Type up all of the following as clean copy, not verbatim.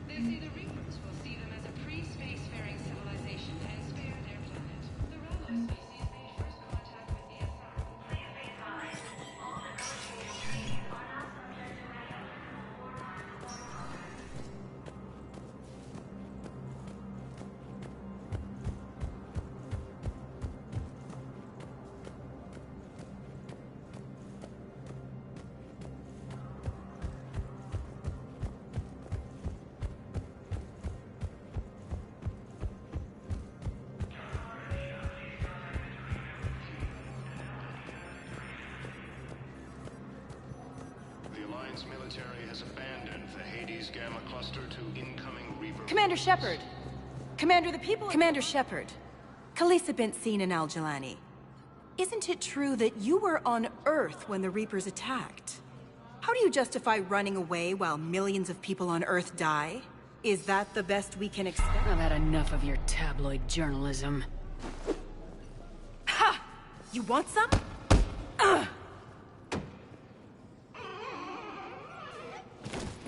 They say the Reapers will see them as a pre-spacefaring civilization and spare their planet. The Rallo species made first contact with the SR. Please be advised, all investigations are now subject to management or military has abandoned the Hades Gamma cluster to incoming Reaper. Commander Shepard! Commander Shepard. Khaleesa bint seen in Al-Jalani. Isn't it true that you were on Earth when the Reapers attacked? How do you justify running away while millions of people on Earth die? Is that the best we can expect? I've had enough of your tabloid journalism. Ha! You want some?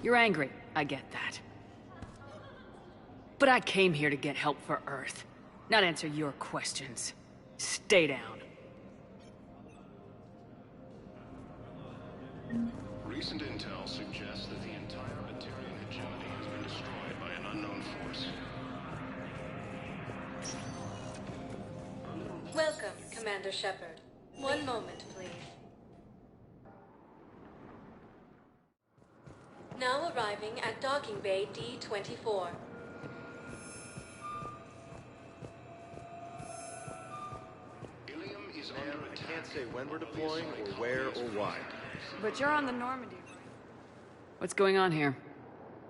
You're angry, I get that. But I came here to get help for Earth, not answer your questions. Stay down. Recent intel suggests that the entire Batarian hegemony has been destroyed by an unknown force. Welcome, Commander Shepard. One moment, please. Now arriving at Docking Bay D-24. I can't say when we're deploying, or where, or why. But you're on the Normandy. What's going on here?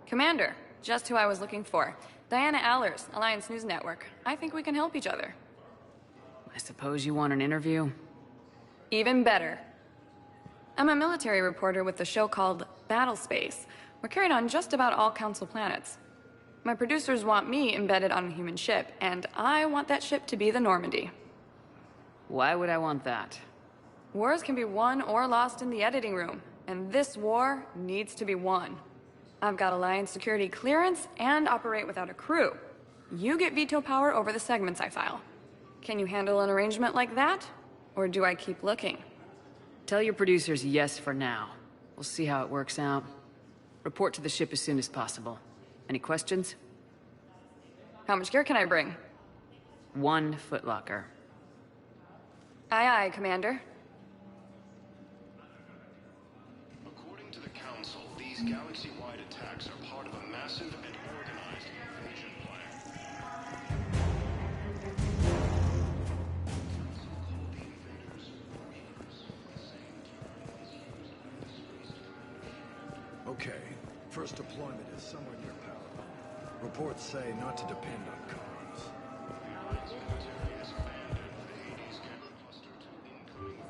Commander, just who I was looking for. Diana Allers, Alliance News Network. I think we can help each other. I suppose you want an interview? Even better. I'm a military reporter with a show called Battle Space. We're carried on just about all Council planets. My producers want me embedded on a human ship, and I want that ship to be the Normandy. Why would I want that? Wars can be won or lost in the editing room, and this war needs to be won. I've got Alliance security clearance and operate without a crew. You get veto power over the segments I file. Can you handle an arrangement like that? Or do I keep looking? Tell your producers yes for now. We'll see how it works out. Report to the ship as soon as possible. Any questions? How much gear can I bring? 1 footlocker. Aye, aye, Commander. According to the Council, these galaxy-wide attacks are part of a massive and organized invasion plan. Okay, first deployment is somewhere near power. Reports say not to depend on comms. The Alliance military has abandoned the Hades Gamma cluster to incoming.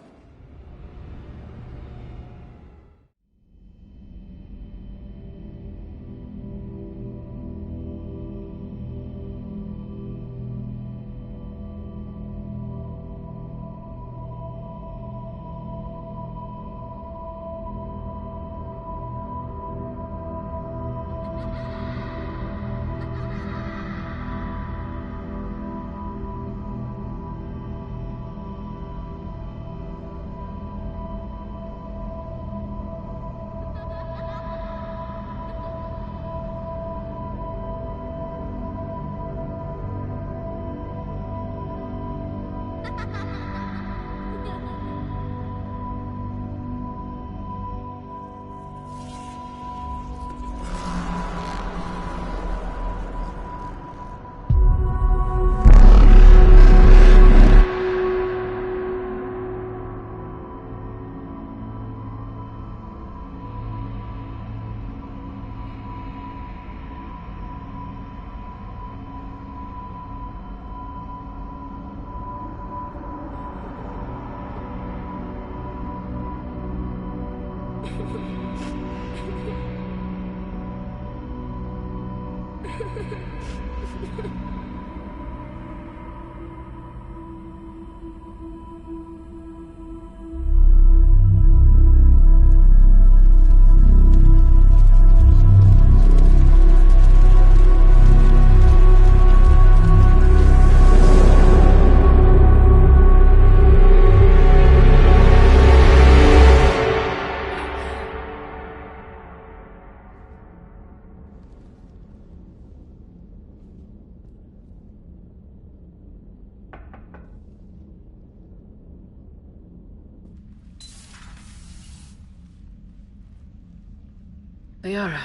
Liara,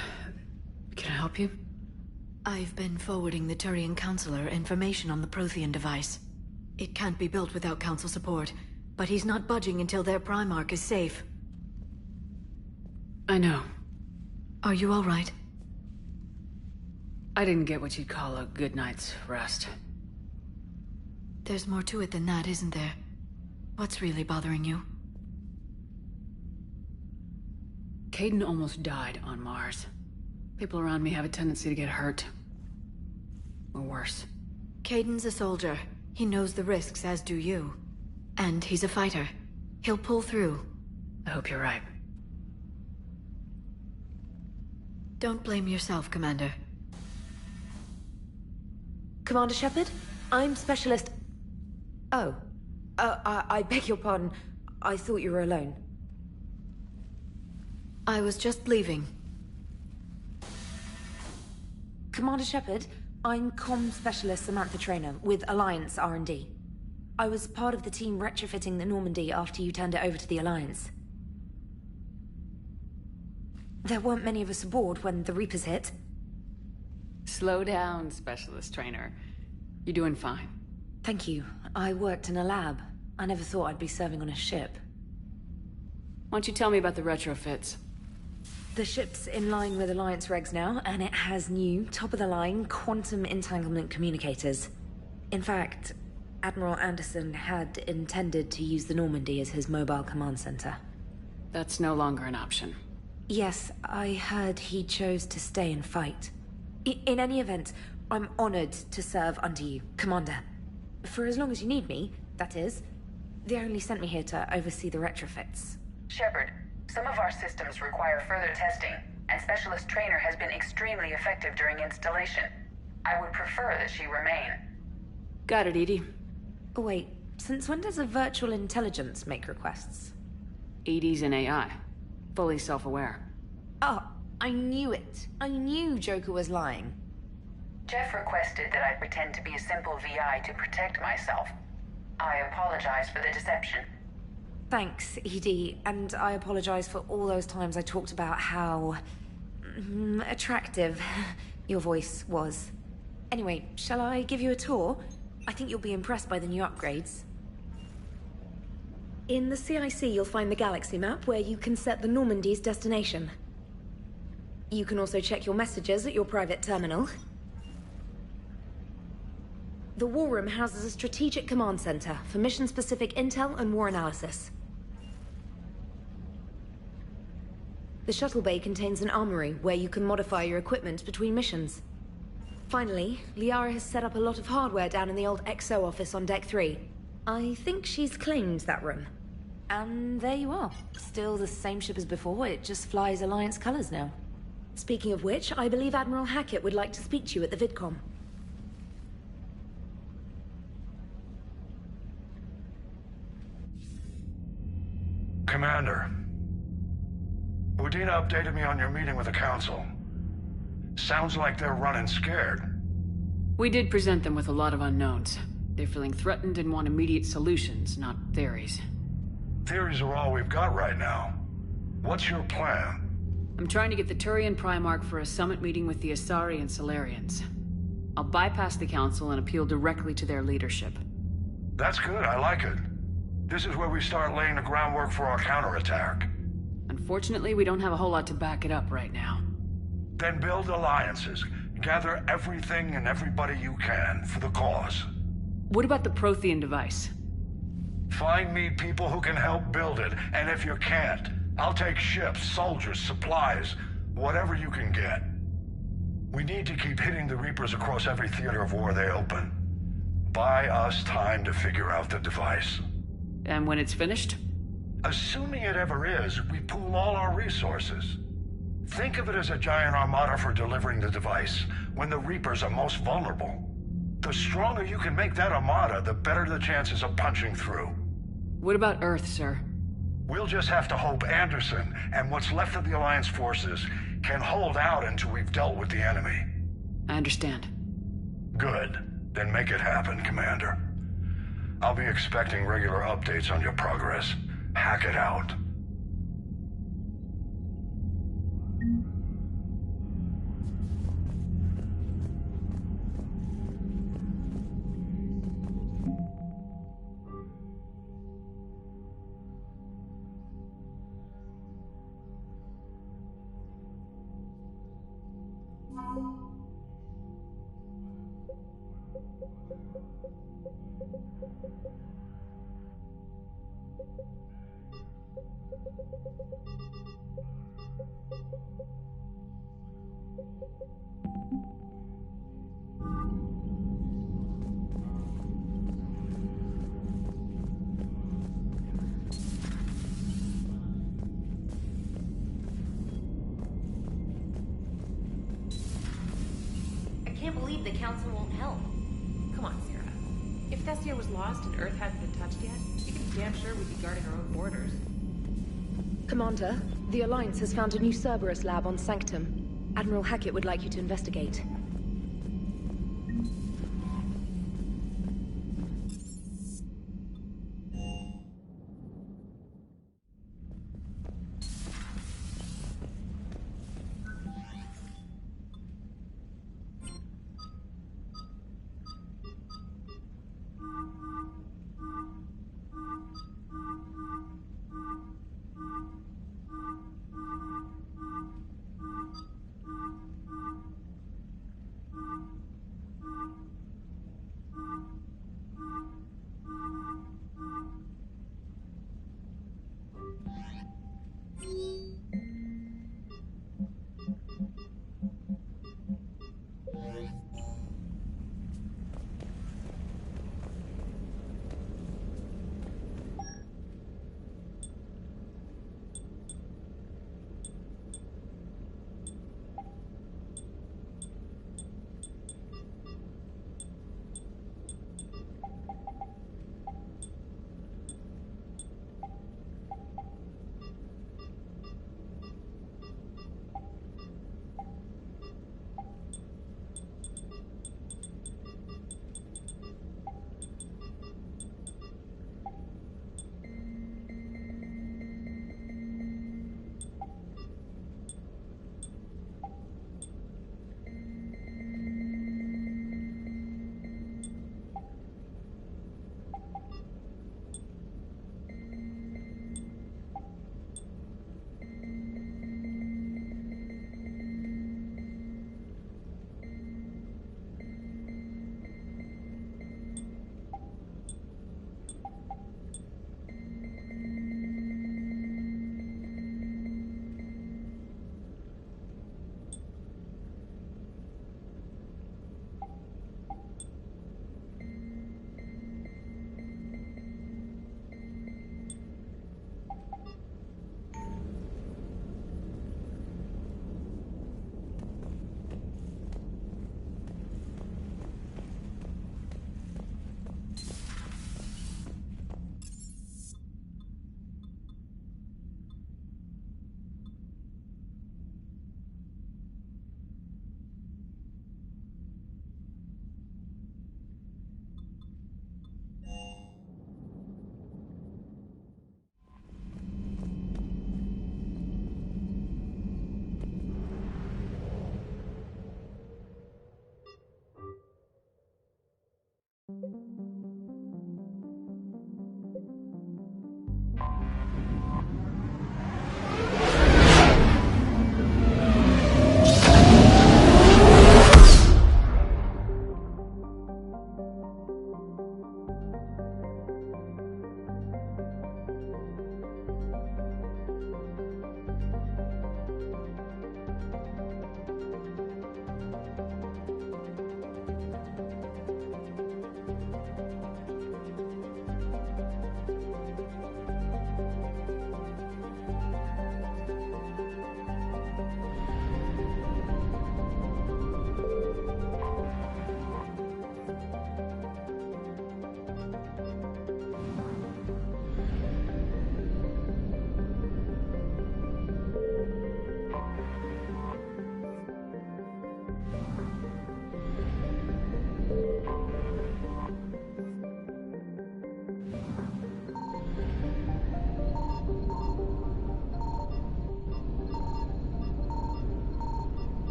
can I help you? I've been forwarding the Turian Counselor information on the Prothean device. It can't be built without Council support, but he's not budging until their Primarch is safe. I know. Are you all right? I didn't get what you'd call a good night's rest. There's more to it than that, isn't there? What's really bothering you? Caden almost died on Mars. People around me have a tendency to get hurt. Or worse. Caden's a soldier. He knows the risks, as do you. And he's a fighter. He'll pull through. I hope you're right. Don't blame yourself, Commander. Commander Shepard? I'm Specialist... Oh. I beg your pardon. I thought you were alone. I was just leaving. Commander Shepard, I'm Comm Specialist Samantha Traynor with Alliance R&D. I was part of the team retrofitting the Normandy after you turned it over to the Alliance. There weren't many of us aboard when the Reapers hit. Slow down, Specialist Trainer. You're doing fine. Thank you. I worked in a lab. I never thought I'd be serving on a ship. Why don't you tell me about the retrofits? The ship's in line with Alliance regs now, and it has new, top-of-the-line, quantum entanglement communicators. In fact, Admiral Anderson had intended to use the Normandy as his mobile command center. That's no longer an option. Yes, I heard he chose to stay and fight. In any event, I'm honored to serve under you, Commander. For as long as you need me, that is. They only sent me here to oversee the retrofits. Shepard, some of our systems require further testing, and Specialist Trainer has been extremely effective during installation. I would prefer that she remain. Got it, Edie. Oh, wait, since when does a virtual intelligence make requests? Edie's an AI. Fully self-aware. Oh, I knew it. I knew Joker was lying. Jeff requested that I pretend to be a simple VI to protect myself. I apologize for the deception. Thanks, Edie, and I apologize for all those times I talked about how... attractive your voice was. Anyway, shall I give you a tour? I think you'll be impressed by the new upgrades. In the CIC, you'll find the galaxy map where you can set the Normandy's destination. You can also check your messages at your private terminal. The War Room houses a strategic command center for mission-specific intel and war analysis. The shuttle bay contains an armory where you can modify your equipment between missions. Finally, Liara has set up a lot of hardware down in the old XO office on Deck 3. I think she's claimed that room. And there you are. Still the same ship as before, it just flies Alliance colors now. Speaking of which, I believe Admiral Hackett would like to speak to you at the VidCom. Commander, Udina updated me on your meeting with the Council. Sounds like they're running scared. We did present them with a lot of unknowns. They're feeling threatened and want immediate solutions, not theories. Theories are all we've got right now. What's your plan? I'm trying to get the Turian Primarch for a summit meeting with the Asari and Solarians. I'll bypass the Council and appeal directly to their leadership. That's good, I like it. This is where we start laying the groundwork for our counterattack. Unfortunately, we don't have a whole lot to back it up right now. Then build alliances. Gather everything and everybody you can for the cause. What about the Prothean device? Find me people who can help build it, and if you can't, I'll take ships, soldiers, supplies, whatever you can get. We need to keep hitting the Reapers across every theater of war they open. Buy us time to figure out the device. And when it's finished? Assuming it ever is, we pool all our resources. Think of it as a giant armada for delivering the device when the Reapers are most vulnerable. The stronger you can make that armada, the better the chances of punching through. What about Earth, sir? We'll just have to hope Anderson and what's left of the Alliance forces can hold out until we've dealt with the enemy. I understand. Good. Then make it happen, Commander. I'll be expecting regular updates on your progress. Hack it out. I can't believe the Council won't help. Come on, Sarah. If Thessia was lost and Earth hadn't been touched yet, you can be damn sure we'd be guarding our own borders. Commander, the Alliance has found a new Cerberus lab on Sanctum. Admiral Hackett would like you to investigate.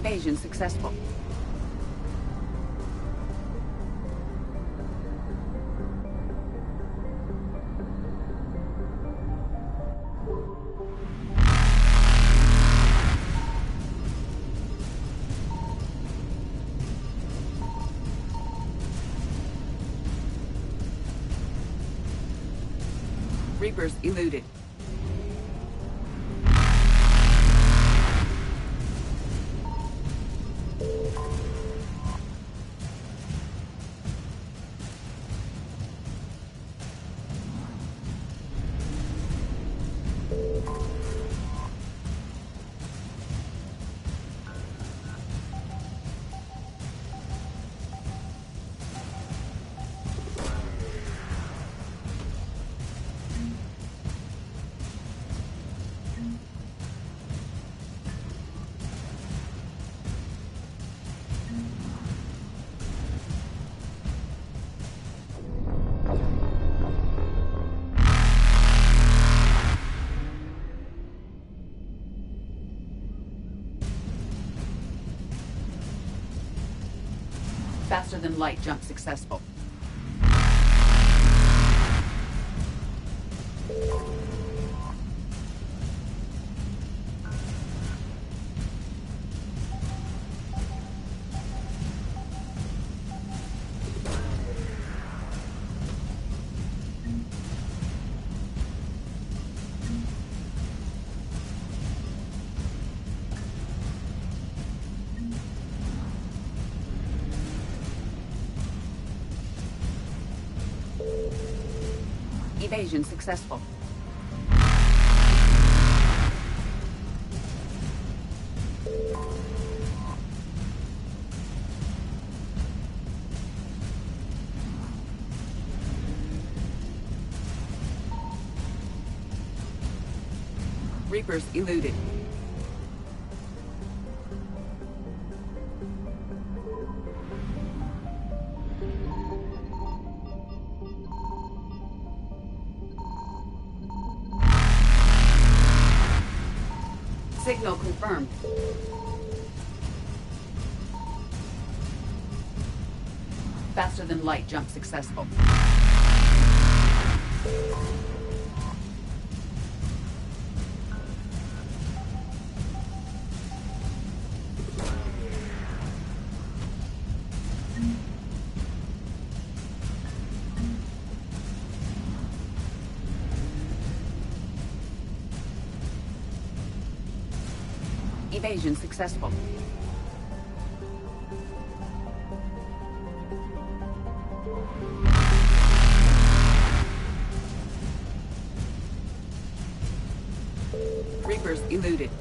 Evasion successful. Reapers eluded. Faster than light jump successful. Evasion successful. Reapers eluded. Signal confirmed. Faster than light jump successful. Evasion successful. Reapers eluded.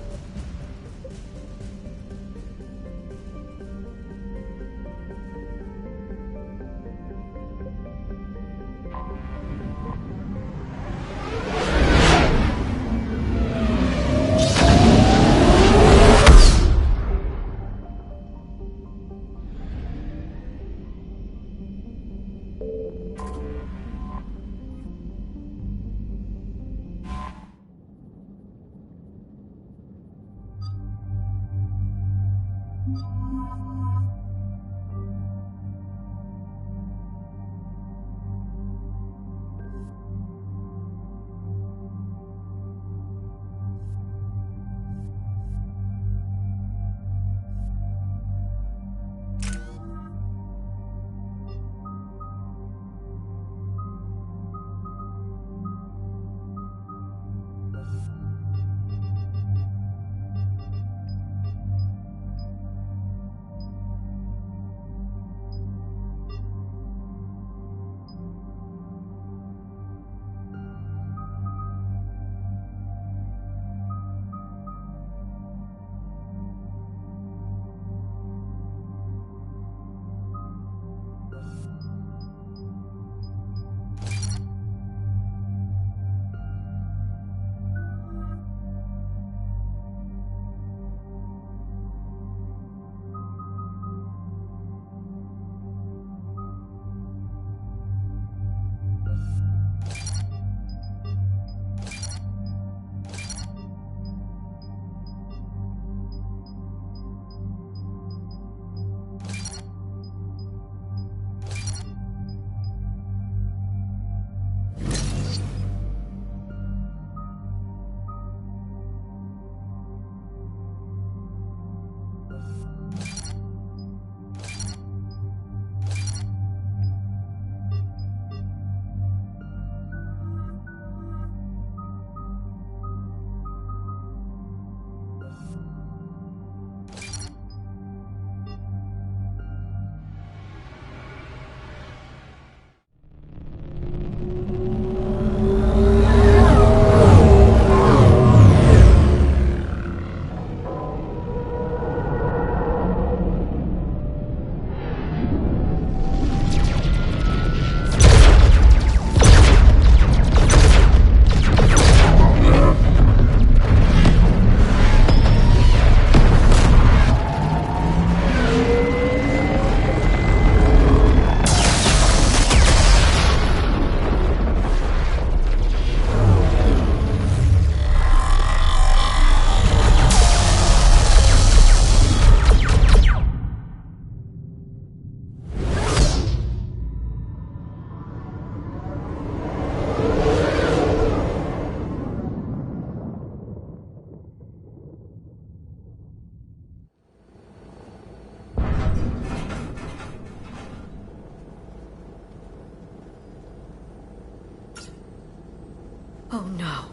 Oh no.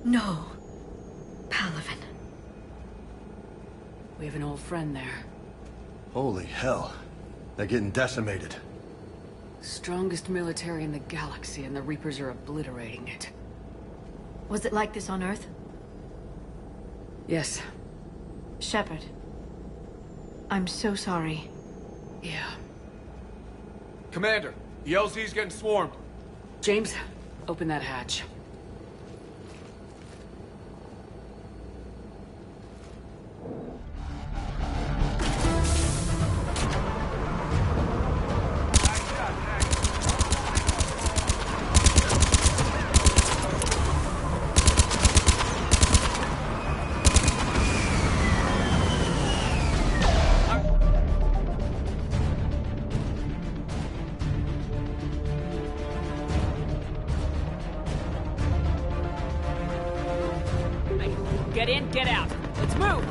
No. Palaven. We have an old friend there. Holy hell. They're getting decimated. Strongest military in the galaxy, and the Reapers are obliterating it. Was it like this on Earth? Yes. Shepard. I'm so sorry. Yeah. Commander, the LZ's getting swarmed. James, open that hatch. Get in, get out. Let's move!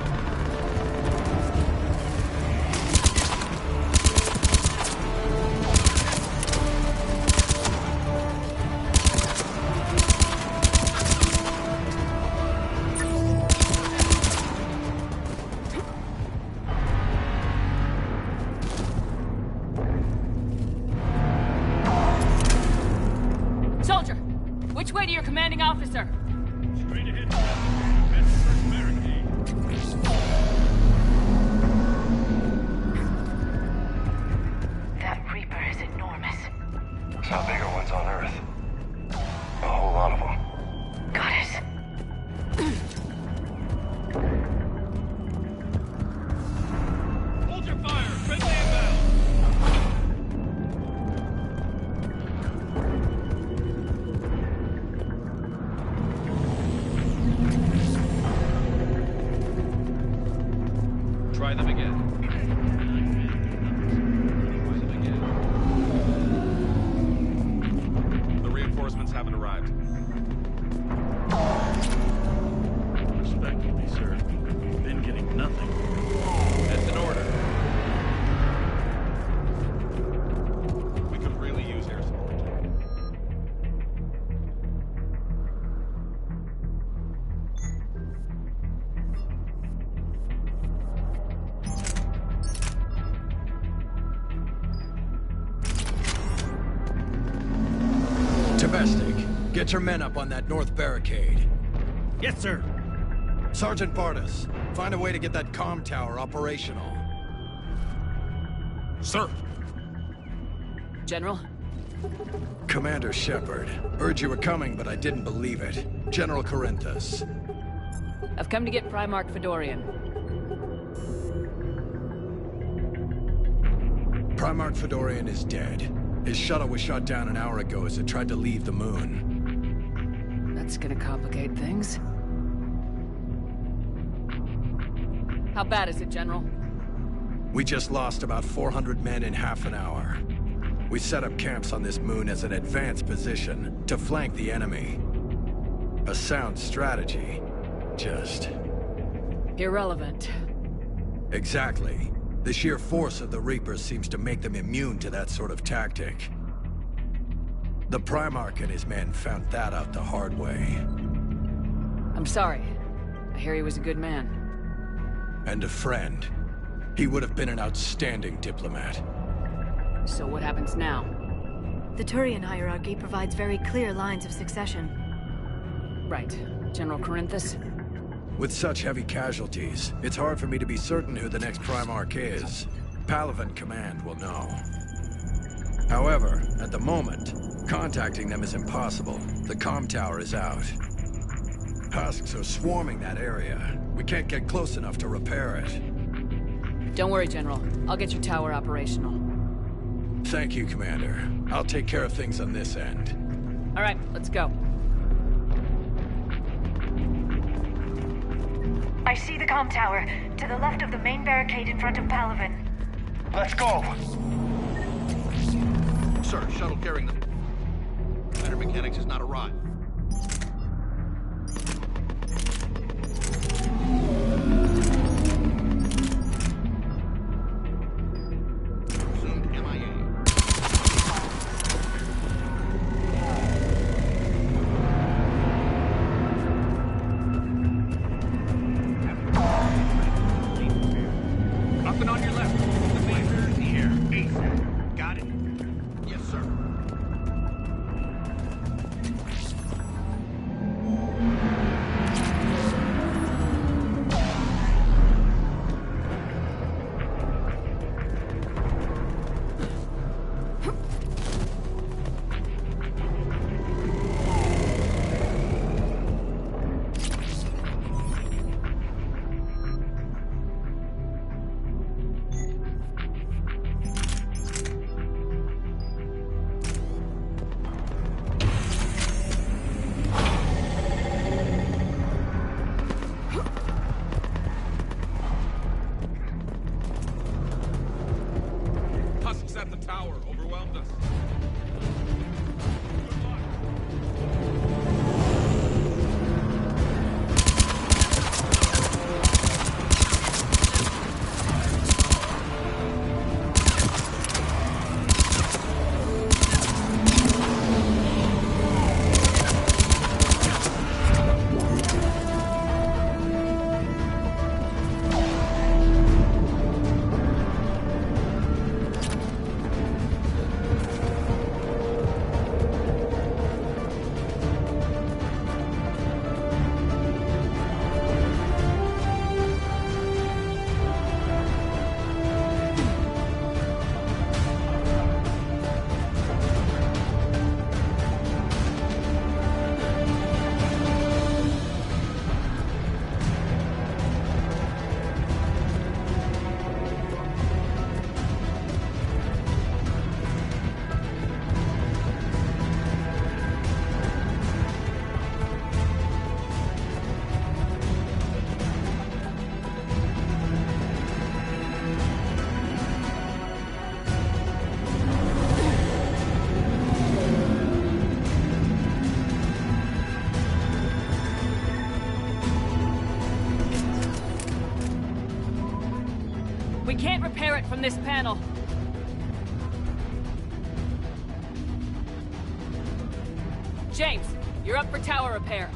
Soldier, which way to your commanding officer? Straight ahead. That Reaper is enormous. Saw bigger ones on Earth. A whole lot of them. Got it. Hold your fire! Friendly inbound! Try them again. Try them again. The reinforcements haven't arrived. Respectfully, sir. Been getting nothing. That's an order. We could really use air support. Domestic, get your men up on that north barricade. Yes, sir. Sergeant Bartis, find a way to get that comm tower operational. Sir. General? Commander Shepard, heard you were coming, but I didn't believe it. General Corinthus. I've come to get Primarch Fedorian. Primarch Fedorian is dead. His shuttle was shot down an hour ago as it tried to leave the moon. That's gonna complicate things. How bad is it, General? We just lost about 400 men in half an hour. We set up camps on this moon as an advanced position to flank the enemy. A sound strategy. Just... irrelevant. Exactly. The sheer force of the Reapers seems to make them immune to that sort of tactic. The Primarch and his men found that out the hard way. I'm sorry. I hear he was a good man. And a friend. He would have been an outstanding diplomat. So what happens now? The Turian hierarchy provides very clear lines of succession. Right. General Corinthus? With such heavy casualties, it's hard for me to be certain who the next Primarch is. Palaven Command will know. However, at the moment, contacting them is impossible. The comm tower is out. Husks are swarming that area. We can't get close enough to repair it. Don't worry, General. I'll get your tower operational. Thank you, Commander. I'll take care of things on this end. All right, let's go. I see the comm tower, to the left of the main barricade in front of Palaven. Let's go! Sir, shuttle carrying them. Better mechanics has not arrived. Presumed MIA. Let's We can't repair it from this panel. James, you're up for tower repair.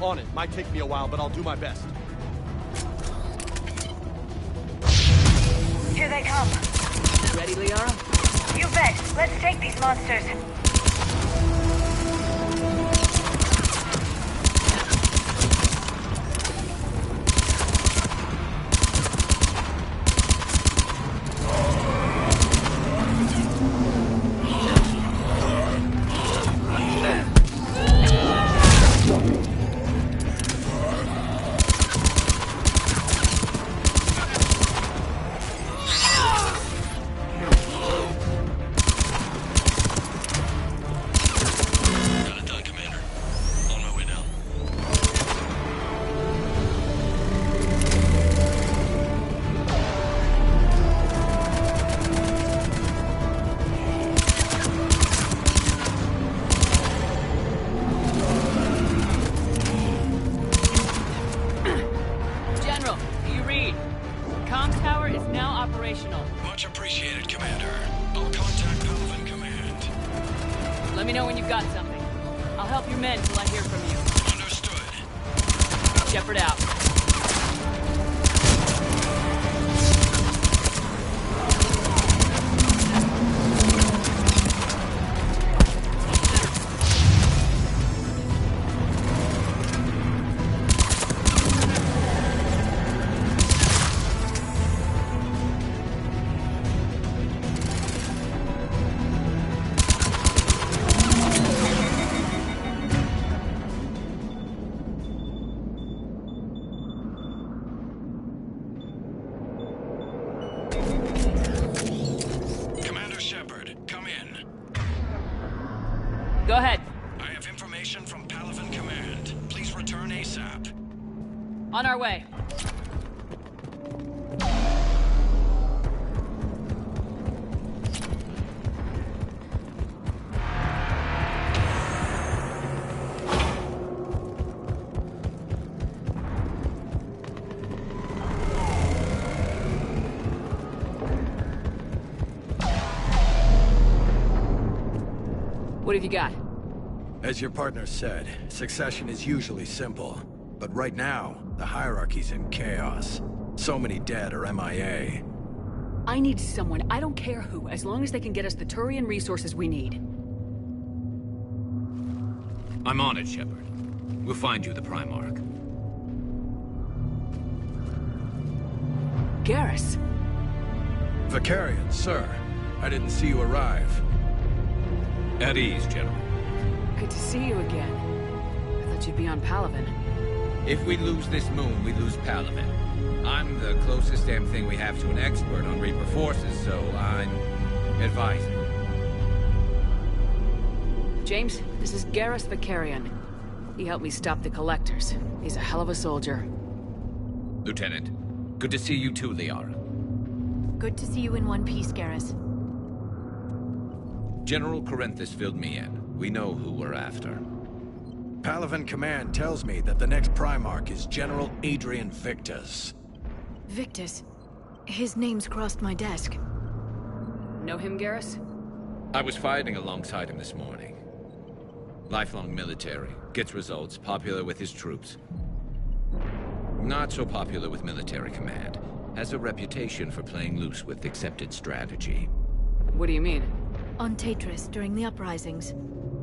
On it. Might take me a while, but I'll do my best. Here they come. Ready, Liara? You bet. Let's take these monsters. Much appreciated, Commander. I'll contact Palaven Command. Let me know when you've got something. I'll help your men till I hear from you. Understood. Shepard out. Go ahead. I have information from Palaven Command. Please return ASAP. On our way. What have you got? As your partner said, succession is usually simple. But right now, the hierarchy's in chaos. So many dead or MIA. I need someone, I don't care who, as long as they can get us the Turian resources we need. I'm on it, Shepard. We'll find you the Primarch. Garrus. Vicarian, sir. I didn't see you arrive. At ease, General. Good to see you again. I thought you'd be on Palaven. If we lose this moon, we lose Palaven. I'm the closest damn thing we have to an expert on Reaper forces, so I'm advising. James, this is Garrus Vicarian. He helped me stop the Collectors. He's a hell of a soldier. Lieutenant, good to see you too, Liara. Good to see you in one piece, Garrus. General Corinthus filled me in. We know who we're after. Palaven Command tells me that the next Primarch is General Adrian Victus. Victus? His name's crossed my desk. Know him, Garrus? I was fighting alongside him this morning. Lifelong military, gets results, popular with his troops. Not so popular with military command. Has a reputation for playing loose with accepted strategy. What do you mean? On Tatris, during the uprisings,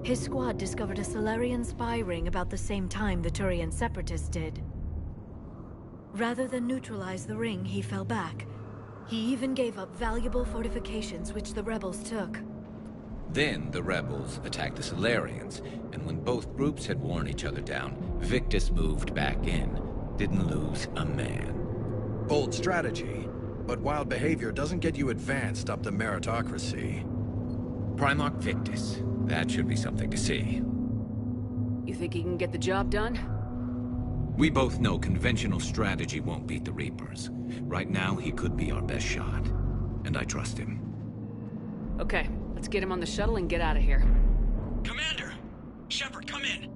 his squad discovered a Solarian spy ring about the same time the Turian separatists did. Rather than neutralize the ring, he fell back. He even gave up valuable fortifications which the rebels took. Then the rebels attacked the Solarians, and when both groups had worn each other down, Victus moved back in. Didn't lose a man. Bold strategy, but wild behavior doesn't get you advanced up the meritocracy. Primarch Victus. That should be something to see. You think he can get the job done? We both know conventional strategy won't beat the Reapers. Right now, he could be our best shot. And I trust him. Okay, let's get him on the shuttle and get out of here. Commander! Shepard, come in!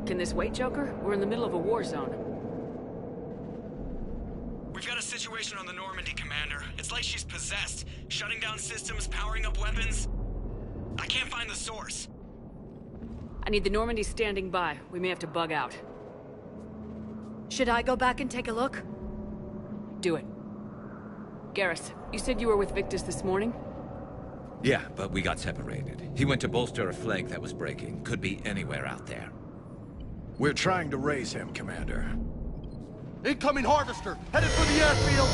Can this wait, Joker? We're in the middle of a war zone. We've got a situation on the Normandy, Commander. It's like she's possessed, shutting down systems, powering up weapons. I can't find the source. I need the Normandy standing by. We may have to bug out. Should I go back and take a look? Do it. Garrus, you said you were with Victus this morning? Yeah, but we got separated. He went to bolster a flank that was breaking. Could be anywhere out there. We're trying to raise him, Commander. Incoming harvester! Headed for the airfield!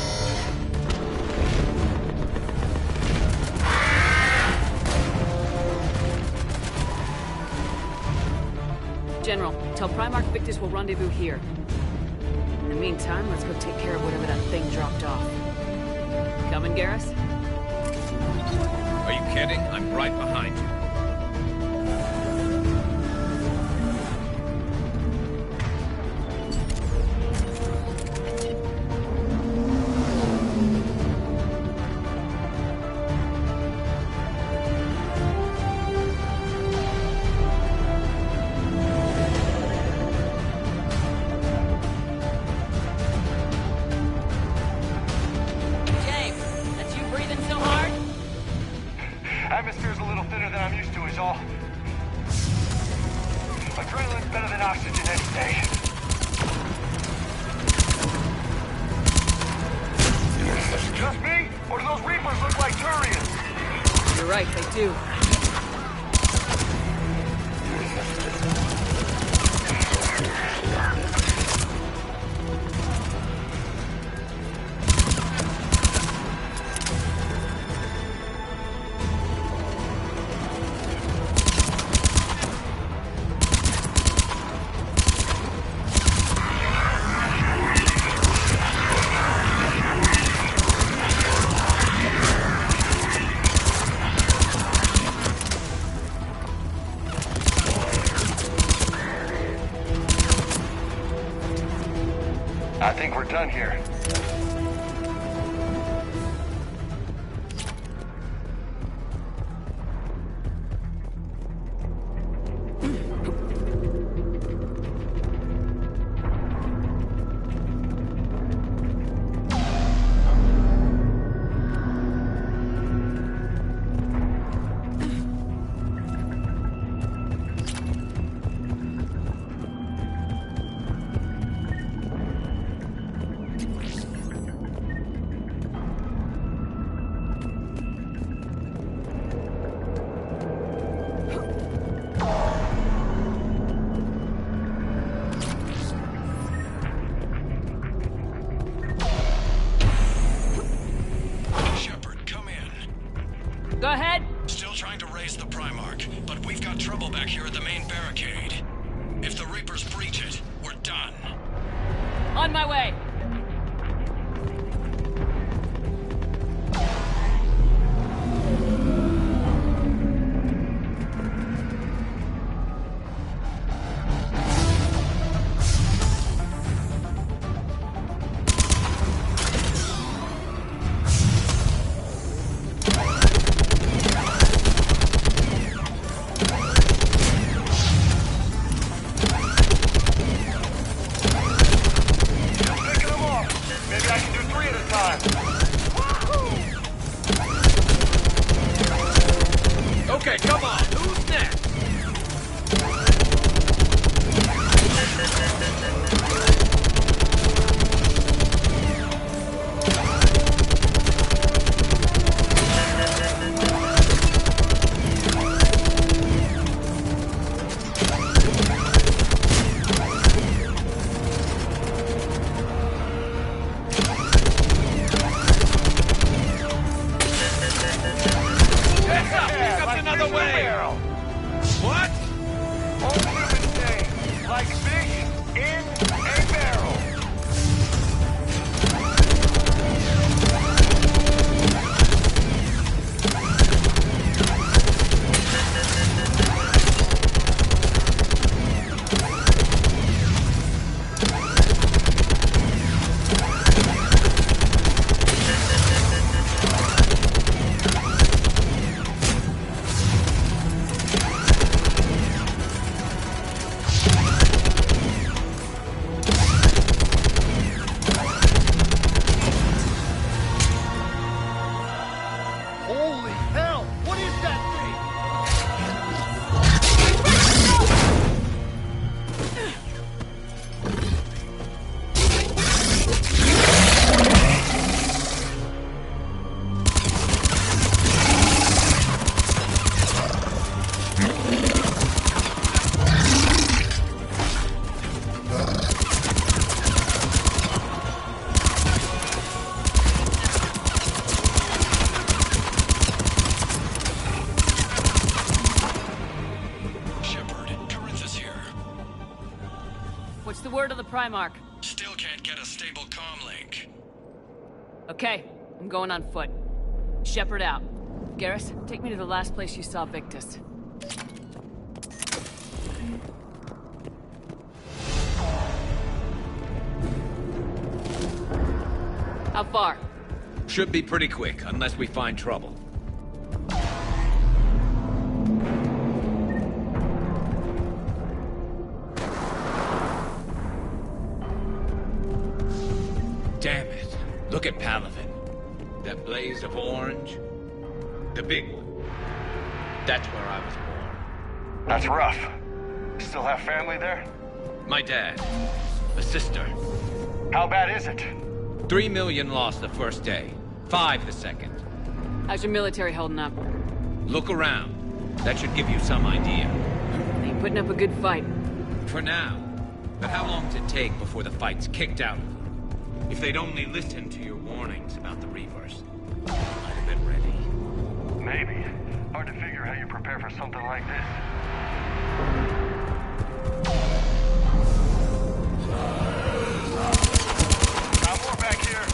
General, tell Primarch Victus we'll rendezvous here. In the meantime, let's go take care of whatever that thing dropped off. Coming, Garrus? Are you kidding? I'm right behind you. Atmosphere's a little thinner than I'm used to, is all. Adrenaline's better than oxygen any day. Just me? Or do those Reapers look like Turians? You're right, they do. I think we're done here. Go ahead. Still trying to raise the Primarch, but we've got trouble back here at the main barricade. If the Reapers breach it, we're done. On my way. Okay, come on. Who's next? Another way! What? Old human thing, like fish in a barrel. the word on the Primarch? Still can't get a stable comm link. Okay, I'm going on foot. Shepard out. Garrus, take me to the last place you saw Victus. How far? Should be pretty quick, unless we find trouble. Damn it. Look at Palaven. That blaze of orange. The big one. That's where I was born. That's rough. Still have family there? My dad. A sister. How bad is it? 3 million lost the first day. 5 the second. How's your military holding up? Look around. That should give you some idea. They putting up a good fight. For now. But how long does it take before the fight's kicked out? If they'd only listened to your warnings about the Reapers, they might have been ready. Maybe. Hard to figure how you prepare for something like this. Got more back here.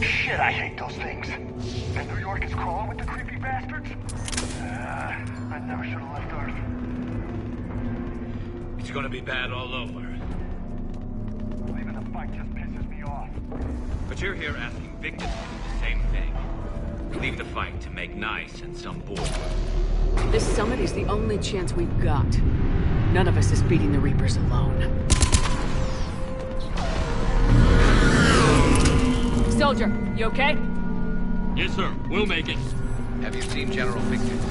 Shit, I hate those things. And New York is crawling with the creepy bastards? I never should have left Earth. It's gonna be bad all over. Leaving the fight just pisses me off. But you're here asking Victus to do the same thing. Leave the fight to make nice and some board. This summit is the only chance we've got. None of us is beating the Reapers alone. Soldier, you okay? Yes, sir. We'll make it. Have you seen General Victus?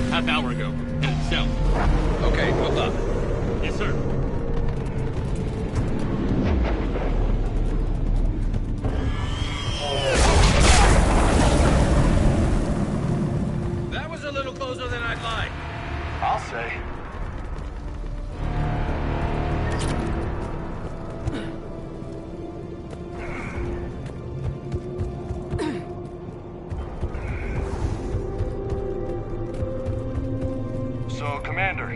Half hour ago. Headed south. Okay, good luck. Yes, sir. That was a little closer than I'd like. I'll say. So, Commander,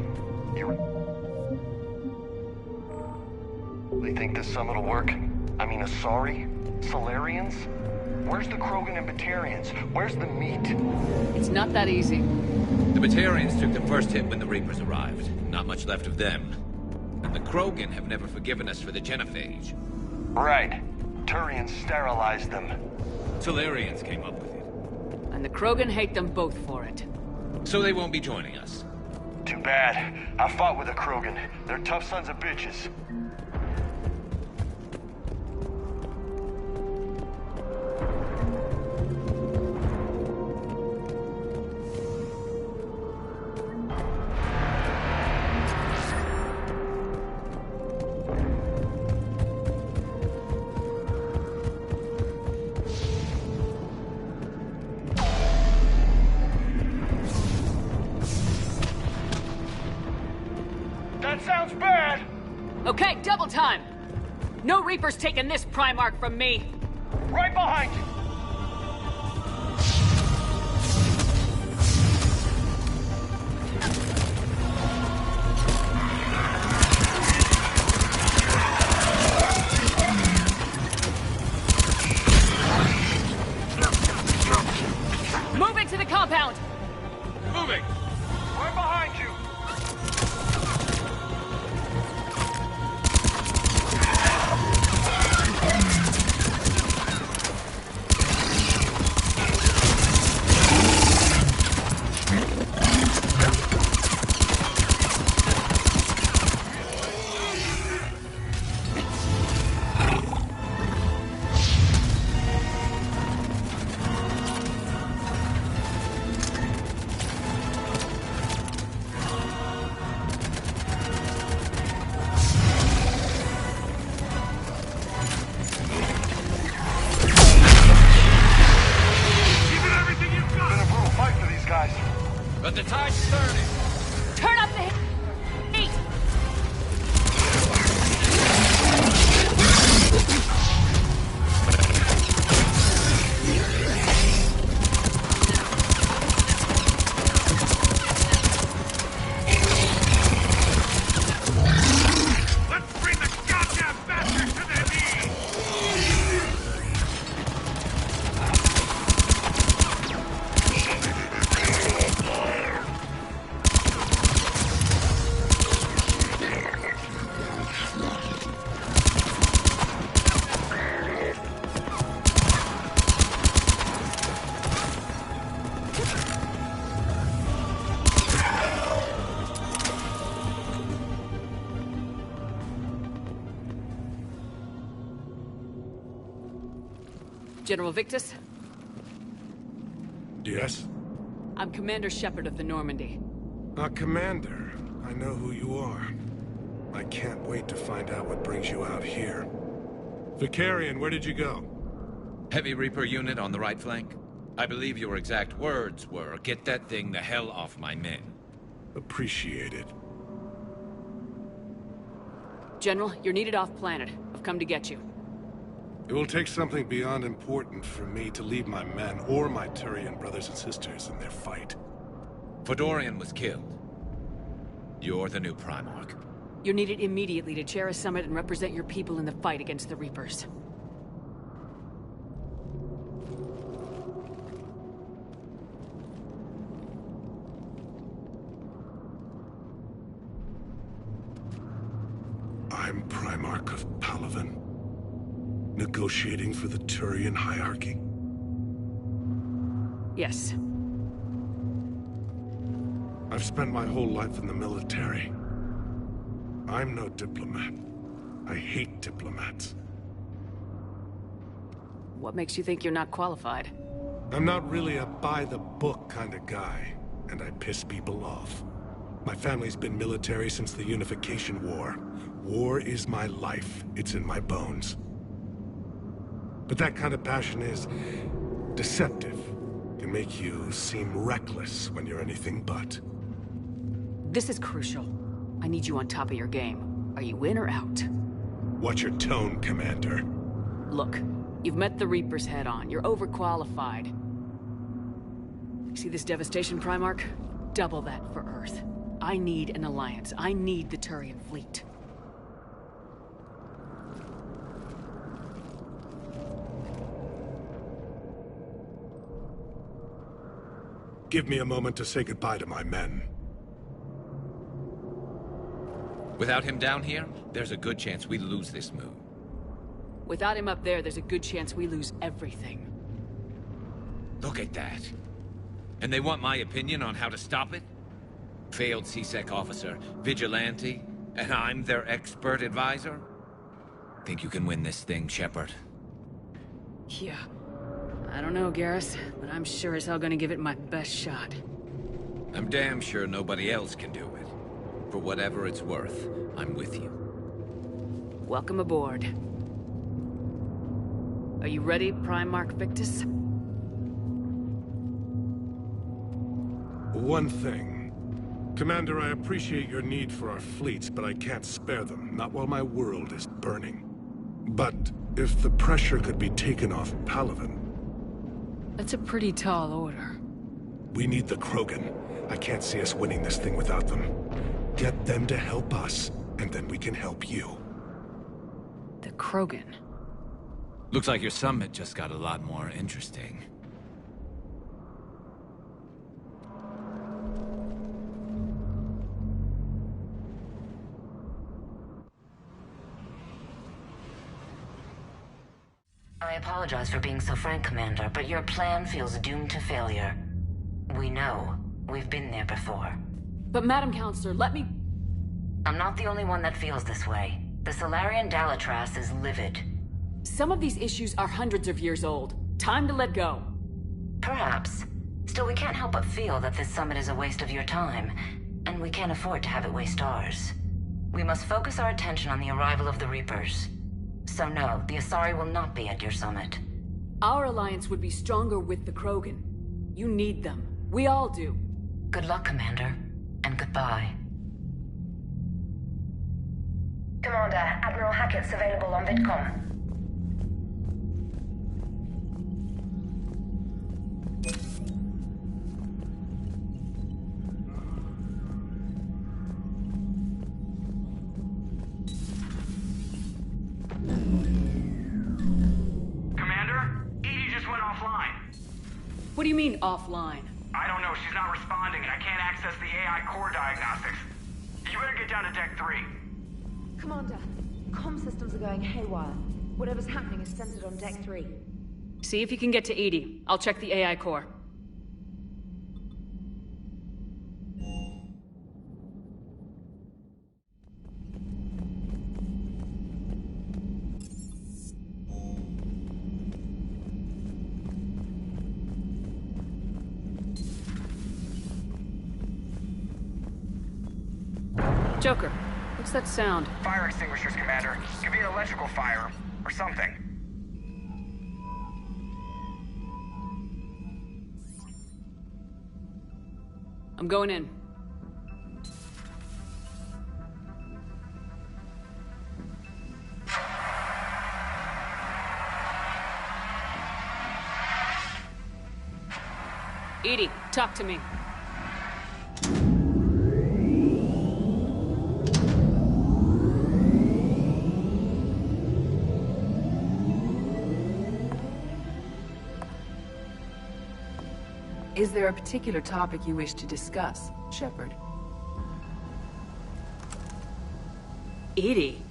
you think this summit will work? I mean, Asari? Solarians? Where's the Krogan and Batarians? Where's the meat? It's not that easy. The Batarians took the first hit when the Reapers arrived. Not much left of them. And the Krogan have never forgiven us for the genophage. Right. Turians sterilized them. Solarians came up with it. And the Krogan hate them both for it. So they won't be joining us. Too bad. I fought with the Krogan. They're tough sons of bitches. That sounds bad! Okay, double time! No Reapers taking this Primarch from me! Right behind you! Moving to the compound! Moving! Right behind you! General Victus? Yes? I'm Commander Shepard of the Normandy. Commander, I know who you are. I can't wait to find out what brings you out here. Vicarian, where did you go? Heavy Reaper unit on the right flank. I believe your exact words were, "Get that thing the hell off my men." Appreciate it. General, you're needed off-planet. I've come to get you. It will take something beyond important for me to leave my men or my Turian brothers and sisters in their fight. Fodorian was killed. You're the new Primarch. You're needed immediately to chair a summit and represent your people in the fight against the Reapers. I'm Primarch of Palaven. Negotiating for the Turian hierarchy? Yes. I've spent my whole life in the military. I'm no diplomat. I hate diplomats. What makes you think you're not qualified? I'm not really a by-the-book kind of guy, and I piss people off. My family's been military since the Unification War. War is my life. It's in my bones. But that kind of passion is deceptive. Can make you seem reckless when you're anything but. This is crucial. I need you on top of your game. Are you in or out? Watch your tone, Commander. Look, you've met the Reapers head-on. You're overqualified. See this devastation, Primarch? Double that for Earth. I need an alliance. I need the Turian fleet. Give me a moment to say goodbye to my men. Without him down here, there's a good chance we lose this move. Without him up there, there's a good chance we lose everything. Look at that. And they want my opinion on how to stop it? Failed C-Sec officer, vigilante, and I'm their expert advisor? Think you can win this thing, Shepard? Yeah. I don't know, Garrus, but I'm sure as hell gonna give it my best shot. I'm damn sure nobody else can do it. For whatever it's worth, I'm with you. Welcome aboard. Are you ready, Primarch Victus? One thing. Commander, I appreciate your need for our fleets, but I can't spare them, not while my world is burning. But if the pressure could be taken off Palaven... That's a pretty tall order. We need the Krogan. I can't see us winning this thing without them. Get them to help us, and then we can help you. The Krogan? Looks like your summit just got a lot more interesting. I apologize for being so frank, Commander, but your plan feels doomed to failure. We know. We've been there before. But Madam Counselor, let me... I'm not the only one that feels this way. The Solarian Dalatras is livid. Some of these issues are hundreds of years old. Time to let go. Perhaps. Still, we can't help but feel that this summit is a waste of your time, and we can't afford to have it waste ours. We must focus our attention on the arrival of the Reapers. So no, the Asari will not be at your summit. Our alliance would be stronger with the Krogan. You need them. We all do. Good luck, Commander. And goodbye. Commander, Admiral Hackett's available on VidCom. Commander? Edie just went offline. What do you mean, offline? I don't know, she's not responding and I can't access the AI core diagnostics. You better get down to Deck 3. Commander, comm systems are going haywire. Whatever's happening is centered on Deck 3. See if you can get to Edie. I'll check the AI core. Joker, what's that sound? Fire extinguishers, Commander. Could be an electrical fire, or something. I'm going in. Edie, talk to me. Is there a particular topic you wish to discuss, Shepard? Edie?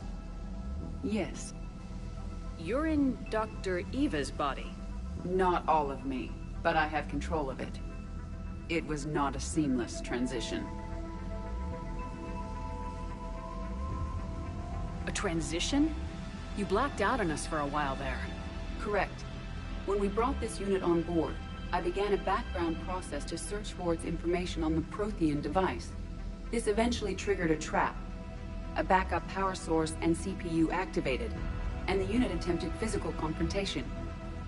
Yes. You're in Dr. Eva's body. Not all of me, but I have control of it. It was not a seamless transition. A transition? You blacked out on us for a while there. Correct. When we brought this unit on board, I began a background process to search for its information on the Prothean device. This eventually triggered a trap. A backup power source and CPU activated, and the unit attempted physical confrontation.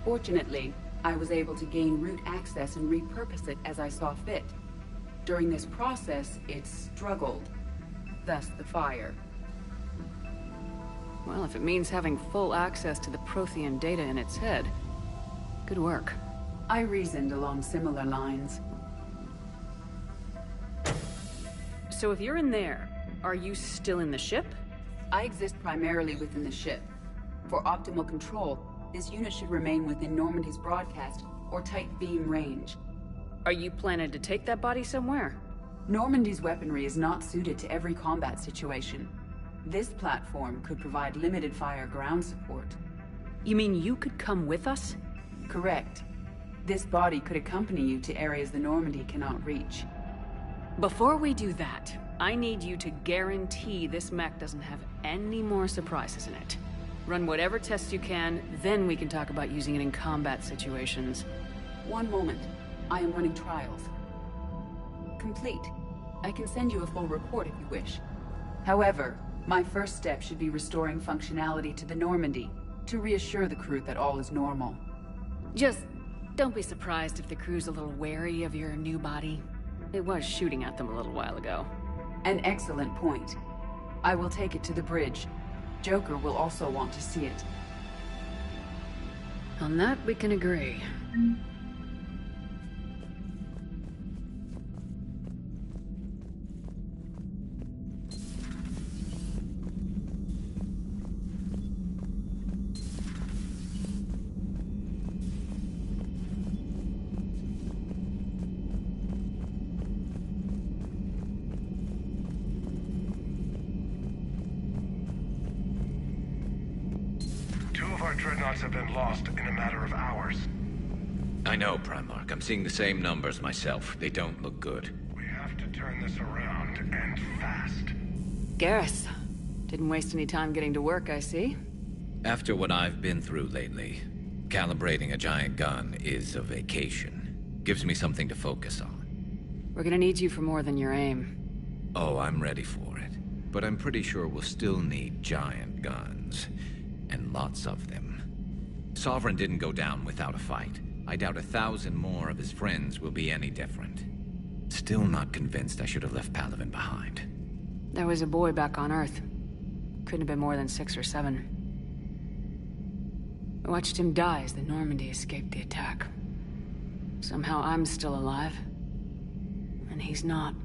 Fortunately, I was able to gain root access and repurpose it as I saw fit. During this process, it struggled. Thus the fire. Well, if it means having full access to the Prothean data in its head, good work. I reasoned along similar lines. So if you're in there, are you still in the ship? I exist primarily within the ship. For optimal control, this unit should remain within Normandy's broadcast or tight beam range. Are you planning to take that body somewhere? Normandy's weaponry is not suited to every combat situation. This platform could provide limited fire ground support. You mean you could come with us? Correct. This body could accompany you to areas the Normandy cannot reach. Before we do that, I need you to guarantee this mech doesn't have any more surprises in it. Run whatever tests you can, then we can talk about using it in combat situations. One moment. I am running trials. Complete. I can send you a full report if you wish. However, my first step should be restoring functionality to the Normandy, to reassure the crew that all is normal. Just don't be surprised if the crew's a little wary of your new body. It was shooting at them a little while ago. An excellent point. I will take it to the bridge. Joker will also want to see it. On that, we can agree. Our dreadnoughts have been lost in a matter of hours. I know, Primarch. I'm seeing the same numbers myself. They don't look good. We have to turn this around, and fast. Garrus, didn't waste any time getting to work, I see. After what I've been through lately, calibrating a giant gun is a vacation. Gives me something to focus on. We're gonna need you for more than your aim. Oh, I'm ready for it. But I'm pretty sure we'll still need giant guns. And lots of them. Sovereign didn't go down without a fight. I doubt 1,000 more of his friends will be any different. Still not convinced I should have left Palaven behind. There was a boy back on Earth. Couldn't have been more than 6 or 7. I watched him die as the Normandy escaped the attack. Somehow I'm still alive. And he's not.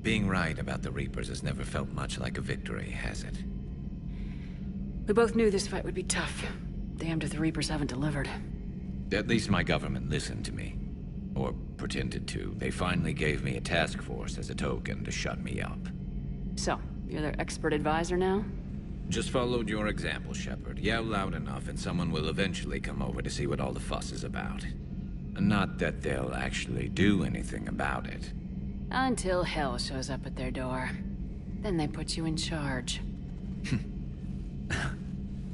Being right about the Reapers has never felt much like a victory, has it? We both knew this fight would be tough. Damned if the Reapers haven't delivered. At least my government listened to me. Or pretended to. They finally gave me a task force as a token to shut me up. So, you're their expert advisor now? Just followed your example, Shepard. Yell loud enough and someone will eventually come over to see what all the fuss is about. Not that they'll actually do anything about it. Until hell shows up at their door. Then they put you in charge.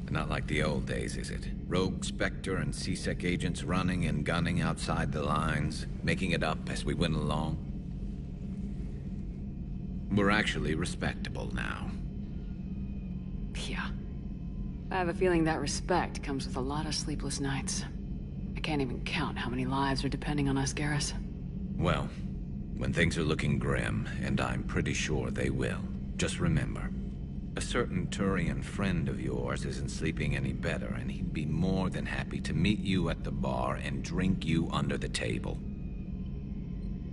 Not like the old days, is it? Rogue Spectre and C-Sec agents running and gunning outside the lines, making it up as we went along. We're actually respectable now. Yeah. I have a feeling that respect comes with a lot of sleepless nights. I can't even count how many lives are depending on us, Garrus. Well, when things are looking grim, and I'm pretty sure they will, just remember, a certain Turian friend of yours isn't sleeping any better, and he'd be more than happy to meet you at the bar and drink you under the table.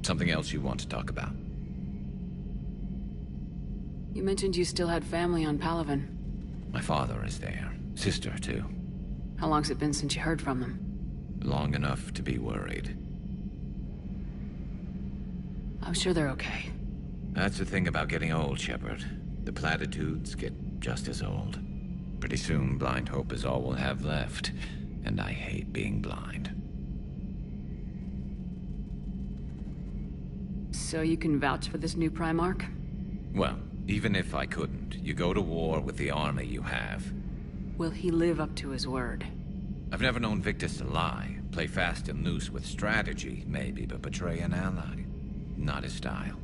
Something else you want to talk about? You mentioned you still had family on Palaven. My father is there. Sister, too. How long's it been since you heard from them? Long enough to be worried. I'm sure they're okay. That's the thing about getting old, Shepard. The platitudes get just as old. Pretty soon, blind hope is all we'll have left. And I hate being blind. So you can vouch for this new Primarch? Well, even if I couldn't, you go to war with the army you have. Will he live up to his word? I've never known Victus to lie. Play fast and loose with strategy, maybe, but betray an ally. Not his style.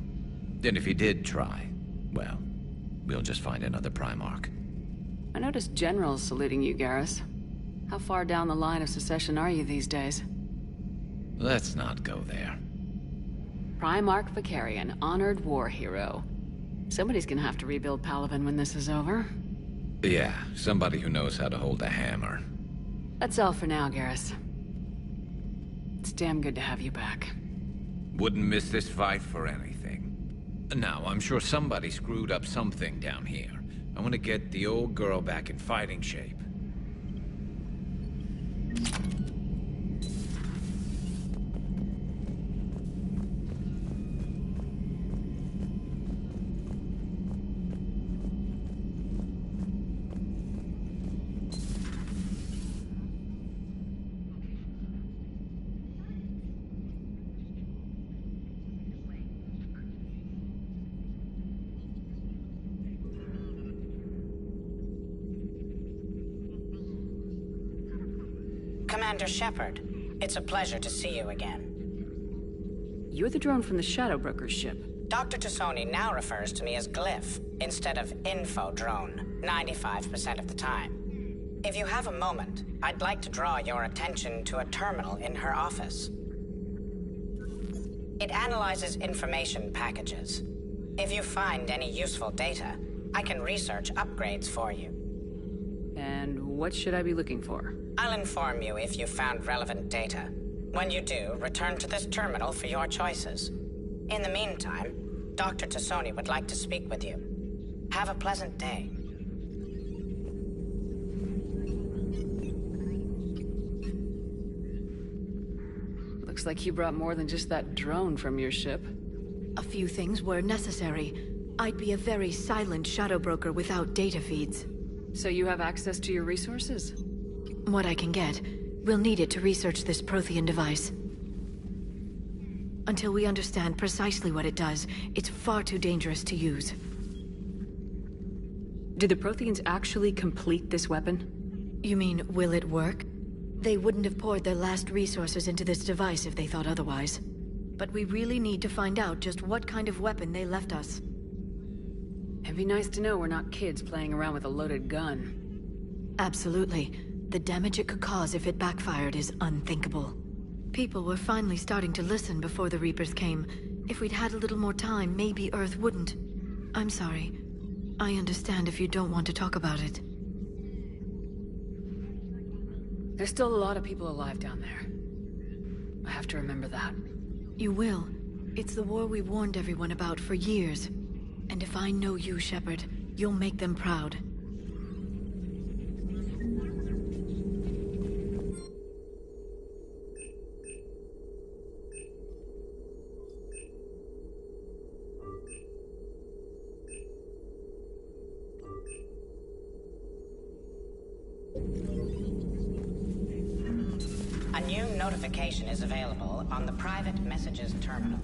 And if he did try, well, we'll just find another Primarch. I noticed generals saluting you, Garrus. How far down the line of succession are you these days? Let's not go there. Primarch Vicarian, honored war hero. Somebody's gonna have to rebuild Palaven when this is over. Yeah, somebody who knows how to hold a hammer. That's all for now, Garrus. It's damn good to have you back. Wouldn't miss this fight for anything. Now, I'm sure somebody screwed up something down here. I want to get the old girl back in fighting shape. Commander Shepard, it's a pleasure to see you again. You're the drone from the Shadow Broker's ship. Dr. Tassoni now refers to me as Glyph, instead of Info Drone, 95% of the time. If you have a moment, I'd like to draw your attention to a terminal in her office. It analyzes information packages. If you find any useful data, I can research upgrades for you. And what should I be looking for? I'll inform you if you found relevant data. When you do, return to this terminal for your choices. In the meantime, Dr. Tassoni would like to speak with you. Have a pleasant day. Looks like you brought more than just that drone from your ship. A few things were necessary. I'd be a very silent shadow broker without data feeds. So you have access to your resources? What I can get. We'll need it to research this Prothean device. Until we understand precisely what it does, it's far too dangerous to use. Did the Protheans actually complete this weapon? You mean, will it work? They wouldn't have poured their last resources into this device if they thought otherwise. But we really need to find out just what kind of weapon they left us. It'd be nice to know we're not kids playing around with a loaded gun. Absolutely. The damage it could cause if it backfired is unthinkable. People were finally starting to listen before the Reapers came. If we'd had a little more time, maybe Earth wouldn't. I'm sorry. I understand if you don't want to talk about it. There's still a lot of people alive down there. I have to remember that. You will. It's the war we warned everyone about for years. And if I know you, Shepard, you'll make them proud. A new notification is available on the private messages terminal.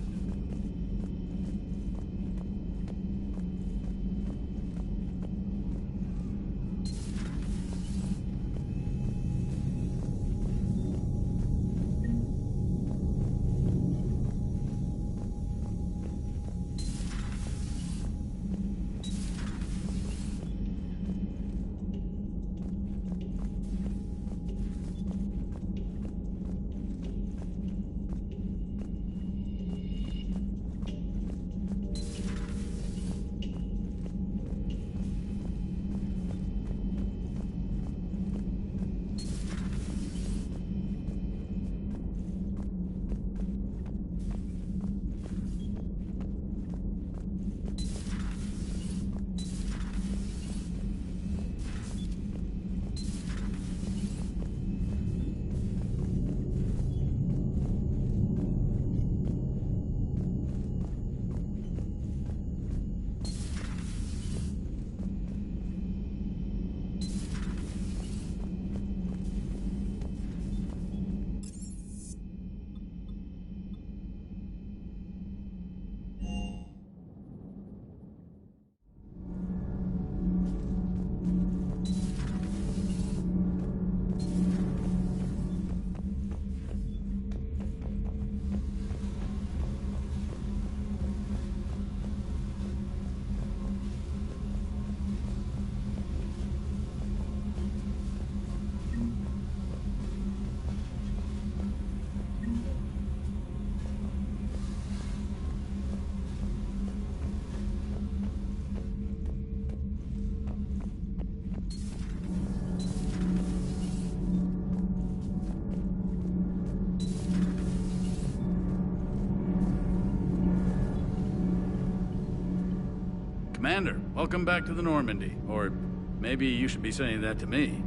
Commander, welcome back to the Normandy. Or maybe you should be saying that to me.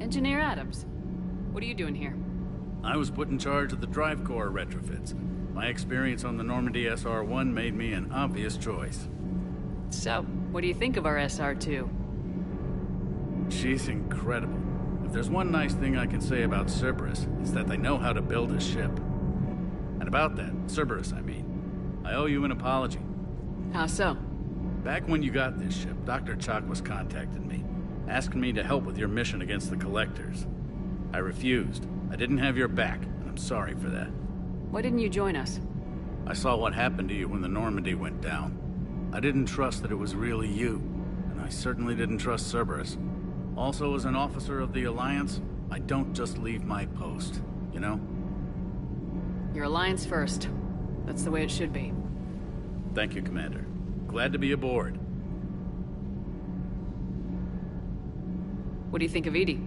Engineer Adams, what are you doing here? I was put in charge of the drive core retrofits. My experience on the Normandy SR-1 made me an obvious choice. So, what do you think of our SR-2? She's incredible. If there's one nice thing I can say about Cerberus, it's that they know how to build a ship. And about that, Cerberus, I mean, I owe you an apology. How so? Back when you got this ship, Dr. Chalk was contacting me, asking me to help with your mission against the Collectors. I refused. I didn't have your back, and I'm sorry for that. Why didn't you join us? I saw what happened to you when the Normandy went down. I didn't trust that it was really you, and I certainly didn't trust Cerberus. Also, as an officer of the Alliance, I don't just leave my post, you know? Your Alliance first. That's the way it should be. Thank you, Commander. Glad to be aboard. What do you think of Edie?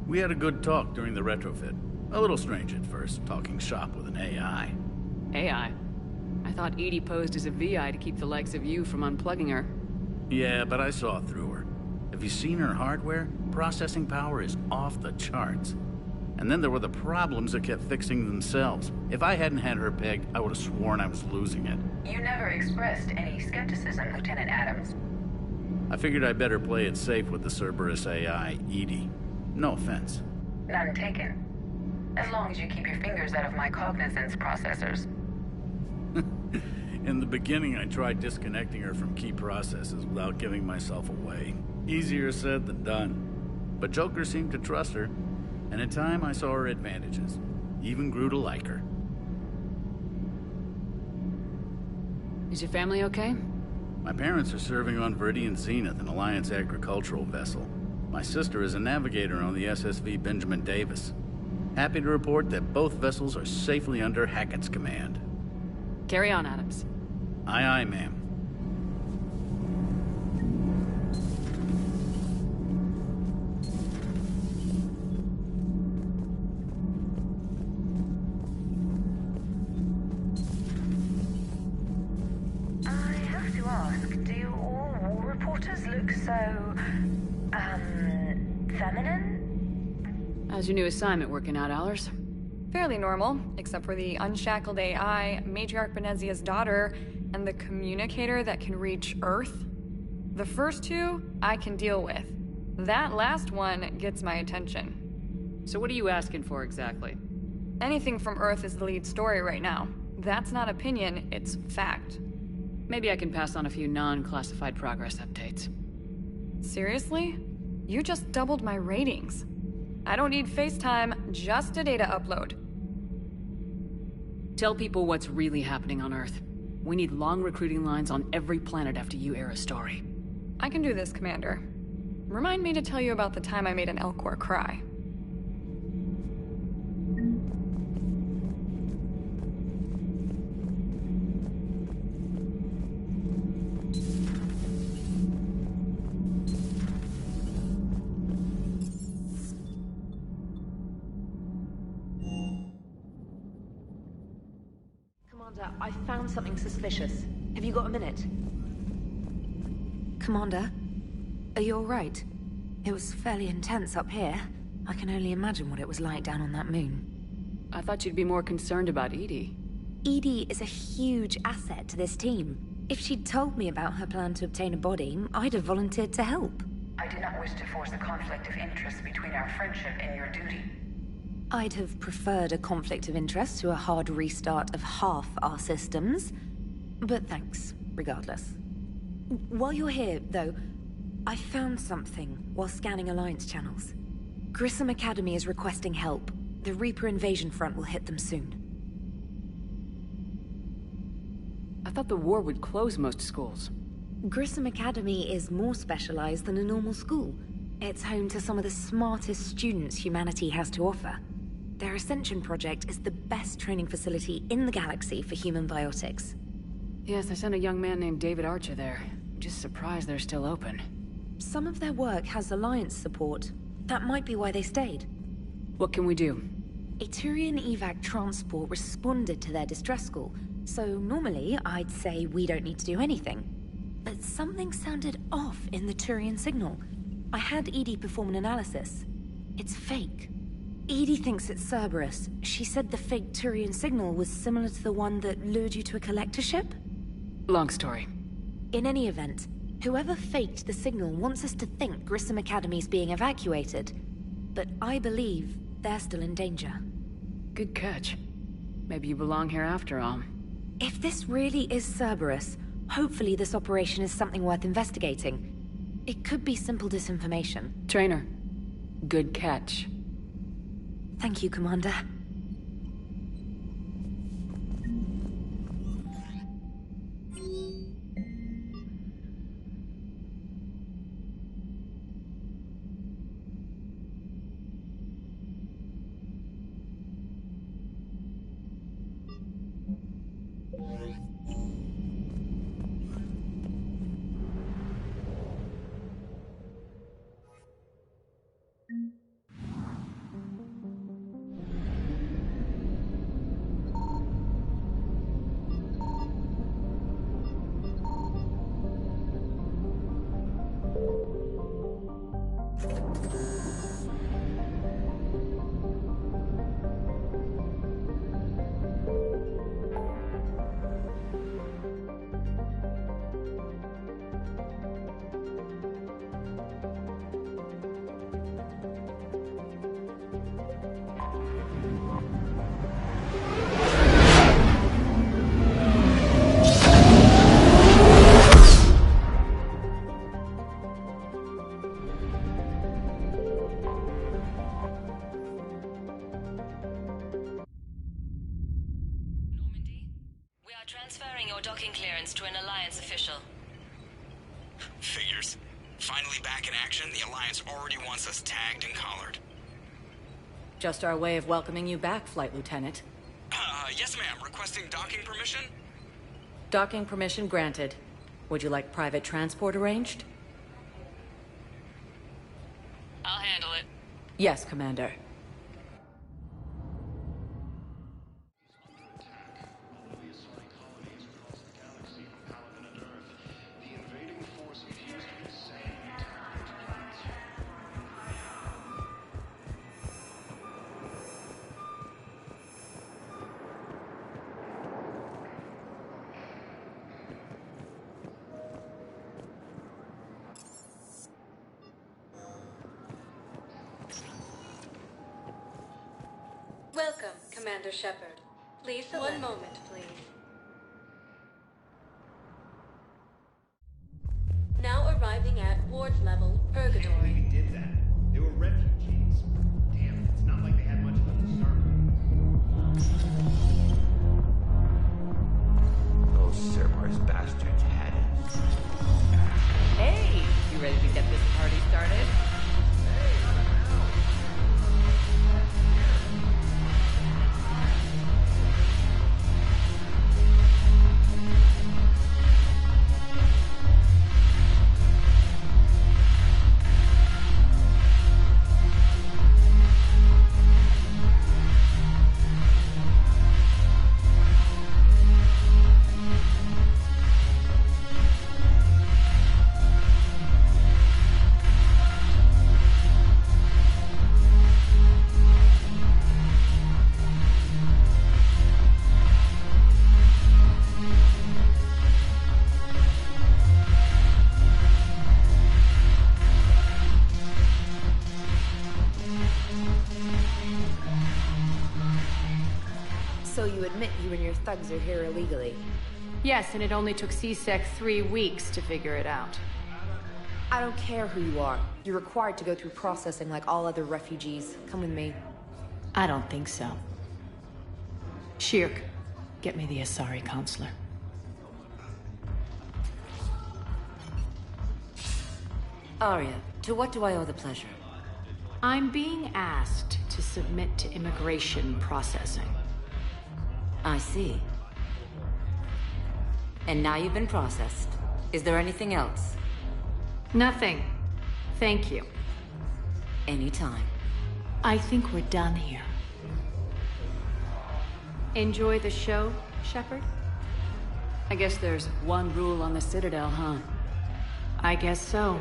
We had a good talk during the retrofit. A little strange at first, talking shop with an AI. AI? I thought Edie posed as a VI to keep the likes of you from unplugging her. Yeah, but I saw through her. Have you seen her hardware? Processing power is off the charts. And then there were the problems that kept fixing themselves. If I hadn't had her pegged, I would have sworn I was losing it. You never expressed any skepticism, Lieutenant Adams. I figured I'd better play it safe with the Cerberus AI, Edie. No offense. None taken. As long as you keep your fingers out of my cognizance processors. In the beginning, I tried disconnecting her from key processes without giving myself away. Easier said than done. But Joker seemed to trust her, and in time I saw her advantages. Even grew to like her. Is your family okay? My parents are serving on Viridian Zenith, an Alliance agricultural vessel. My sister is a navigator on the SSV Benjamin Davis. Happy to report that both vessels are safely under Hackett's command. Carry on, Adams. Aye, aye, ma'am. I have to ask, do all war reporters look so, feminine? How's your new assignment working out, Allers? Fairly normal, except for the unshackled AI, Matriarch Benezia's daughter, and the communicator that can reach Earth. The first two, I can deal with. That last one gets my attention. So what are you asking for exactly? Anything from Earth is the lead story right now. That's not opinion, it's fact. Maybe I can pass on a few non-classified progress updates. Seriously? You just doubled my ratings. I don't need FaceTime, just a data upload. Tell people what's really happening on Earth. We need long recruiting lines on every planet after you air a story. I can do this, Commander. Remind me to tell you about the time I made an Elcor cry. I found something suspicious. Have you got a minute? Commander, are you alright? It was fairly intense up here. I can only imagine what it was like down on that moon. I thought you'd be more concerned about Edie. Edie is a huge asset to this team. If she'd told me about her plan to obtain a body, I'd have volunteered to help. I do not wish to force a conflict of interest between our friendship and your duty. I'd have preferred a conflict of interest to a hard restart of half our systems. But thanks, regardless. While you're here, though, I found something while scanning Alliance channels. Grissom Academy is requesting help. The Reaper invasion front will hit them soon. I thought the war would close most schools. Grissom Academy is more specialized than a normal school. It's home to some of the smartest students humanity has to offer. Their Ascension project is the best training facility in the galaxy for human biotics. Yes, I sent a young man named David Archer there. I'm just surprised they're still open. Some of their work has Alliance support. That might be why they stayed. What can we do? A Turian evac transport responded to their distress call, so normally I'd say we don't need to do anything. but something sounded off in the Turian signal. I had Edie perform an analysis. It's fake. Edie thinks it's Cerberus. She said the fake Turian signal was similar to the one that lured you to a collector ship? Long story. In any event, whoever faked the signal wants us to think Grissom Academy's being evacuated. But I believe they're still in danger. Good catch. Maybe you belong here after all. If this really is Cerberus, hopefully this operation is something worth investigating. It could be simple disinformation. Trainer, good catch. Thank you, Commander. Transferring your docking clearance to an Alliance official. Figures. Finally back in action, the Alliance already wants us tagged and collared. Just our way of welcoming you back, Flight Lieutenant. Yes ma'am. Requesting docking permission? Docking permission granted. Would you like private transport arranged? I'll handle it. Yes, Commander. Welcome, Commander Shepard. Please select. One moment, please. Now arriving at ward level, Purgatory. We did that. They were refugees. Damn, it's not like they had much left to start with. Those Cerberus bastards had it. Hey, you ready to get this party started? So you admit you and your thugs are here illegally? Yes, and it only took CSEC 3 weeks to figure it out. I don't care who you are. You're required to go through processing like all other refugees. Come with me. I don't think so. Shirk, get me the Asari consular. Arya, to what do I owe the pleasure? I'm being asked to submit to immigration processing. I see. And now you've been processed. Is there anything else? Nothing. Thank you. Anytime. I think we're done here. Enjoy the show, Shepard? I guess there's one rule on the Citadel, huh? I guess so.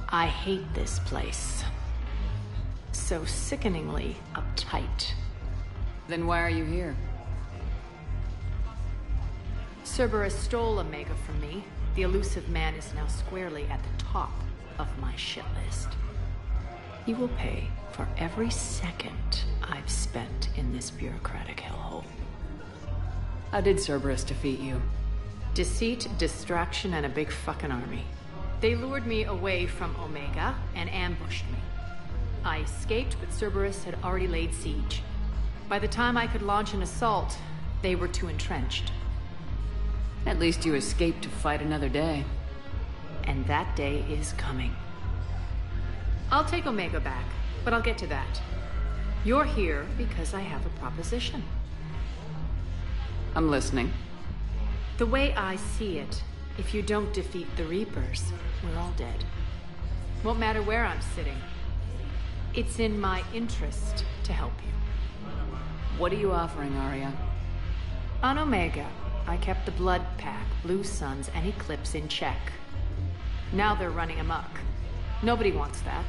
I hate this place. So sickeningly uptight. Then why are you here? Cerberus stole Omega from me. The elusive man is now squarely at the top of my shit list. He will pay for every second I've spent in this bureaucratic hellhole. How did Cerberus defeat you? Deceit, distraction, and a big fucking army. They lured me away from Omega and ambushed me. I escaped, but Cerberus had already laid siege. By the time I could launch an assault, they were too entrenched. At least you escaped to fight another day. And that day is coming. I'll take Omega back, but I'll get to that. You're here because I have a proposition. I'm listening. The way I see it, if you don't defeat the Reapers, we're all dead. Won't matter where I'm sitting. It's in my interest to help you. What are you offering, Arya? On Omega, I kept the Blood Pack, Blue Suns, and Eclipse in check. Now they're running amok. Nobody wants that.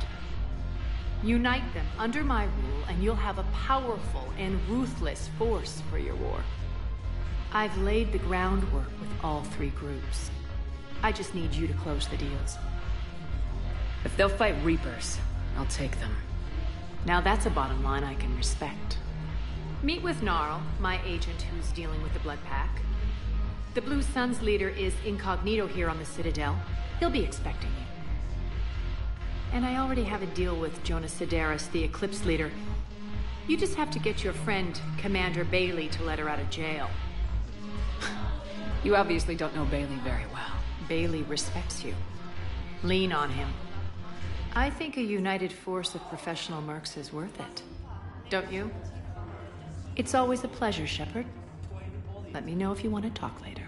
Unite them under my rule, and you'll have a powerful and ruthless force for your war. I've laid the groundwork with all three groups. I just need you to close the deals. If they'll fight Reapers, I'll take them. Now that's a bottom line I can respect. Meet with Gnarl, my agent who's dealing with the Blood Pack. The Blue Suns leader is incognito here on the Citadel. He'll be expecting you. And I already have a deal with Jonas Sidaris, the Eclipse leader. You just have to get your friend, Commander Bailey, to let her out of jail. You obviously don't know Bailey very well. Bailey respects you. Lean on him. I think a united force of professional mercs is worth it. Don't you? It's always a pleasure, Shepard. Let me know if you want to talk later.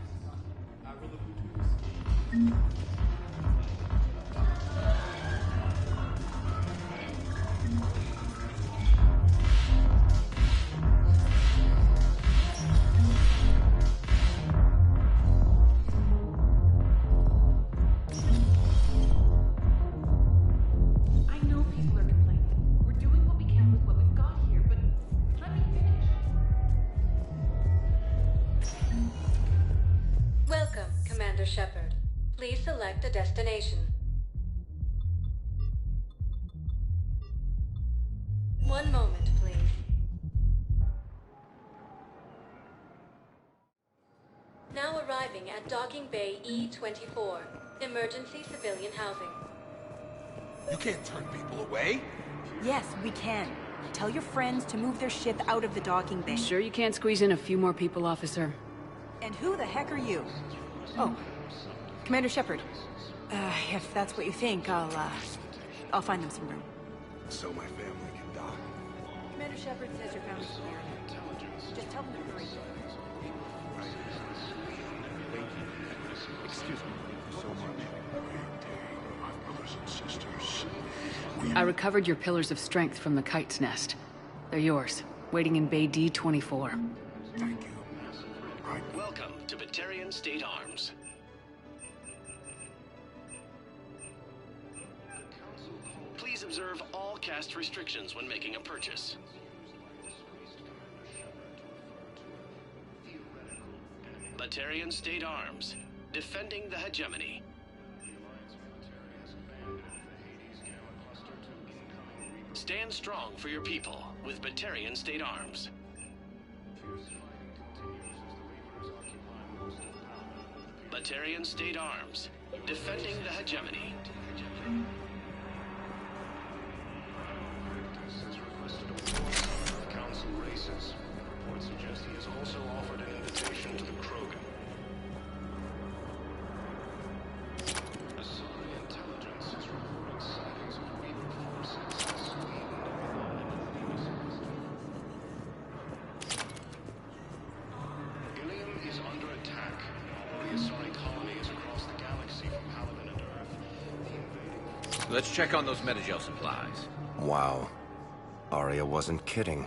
Welcome, Commander Shepard. Please select a destination. One moment, please. Now arriving at Docking Bay E-24, emergency civilian housing. You can't turn people away. Yes, we can. Tell your friends to move their ship out of the docking bay. Sure you can't squeeze in a few more people, officer? And who the heck are you? Oh, Commander Shepard. If that's what you think, I'll find them some room. So my family can dock. Commander Shepard says your family's clear. Just tell them to hurry. Excuse me so much. My brothers and sisters. I recovered your pillars of strength from the kite's nest. They're yours, waiting in Bay D-24. Thank you. Welcome to Batarian State Arms. Please observe all caste restrictions when making a purchase. Batarian State Arms, defending the hegemony. Stand strong for your people with Batarian State Arms. Batarian State Arms, defending the hegemony. Council races. Reports suggest he has also offered an invitation to the Krogan. Asari intelligence is reporting sightings of Reaper forces in Sweden. Ilium is under attack. The Asari colony is across the galaxy from Palaven and Earth. The invading... Let's check on those metagel supplies. Wow. Arya wasn't kidding.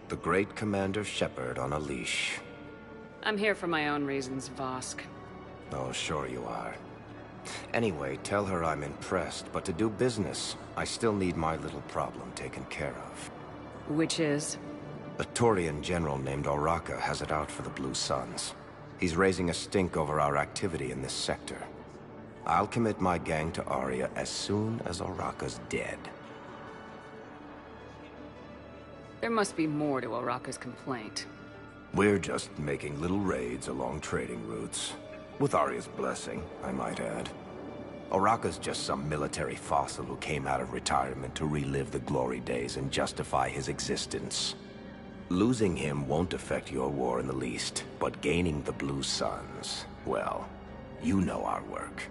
The great Commander Shepard on a leash. I'm here for my own reasons, Vosk. Oh, sure you are. Anyway, tell her I'm impressed, but to do business, I still need my little problem taken care of. Which is? A Turian general named Oraka has it out for the Blue Suns. He's raising a stink over our activity in this sector. I'll commit my gang to Aria as soon as Oraka's dead. There must be more to Oraka's complaint. We're just making little raids along trading routes. With Aria's blessing, I might add. Oraka's just some military fossil who came out of retirement to relive the glory days and justify his existence. Losing him won't affect your war in the least, but gaining the Blue Suns, well, you know our work.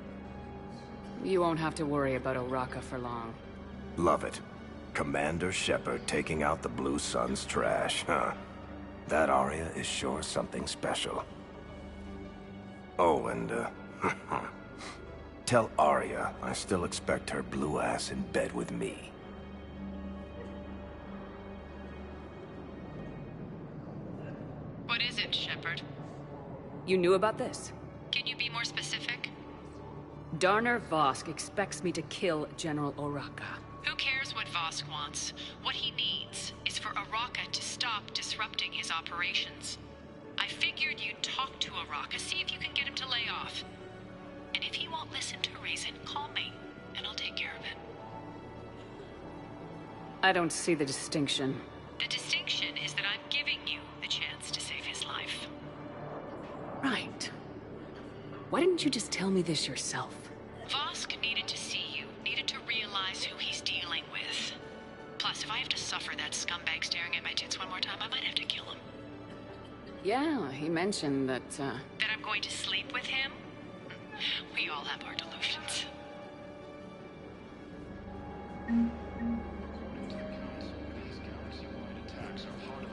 You won't have to worry about Oraka for long. Love it. Commander Shepard taking out the Blue Suns trash, huh? That Aria is sure something special. Oh, and, tell Aria I still expect her blue ass in bed with me. What is it, Shepard? You knew about this? Can you be more specific? Darner Vosk expects me to kill General Oraka. Who cares what Vosk wants? What he needs is for Oraka to stop disrupting his operations. I figured you'd talk to Oraka, see if you can get him to lay off. And if he won't listen to reason, call me, and I'll take care of it. I don't see the distinction. The distinction is that I'm giving you the chance to save his life. Right. Why didn't you just tell me this yourself? Vosk needed to see you, needed to realize who he's dealing with. Plus, if I have to suffer that scumbag staring at my tits one more time, I might have to kill him. Yeah, he mentioned that, That I'm going to sleep with him? We all have our delusions.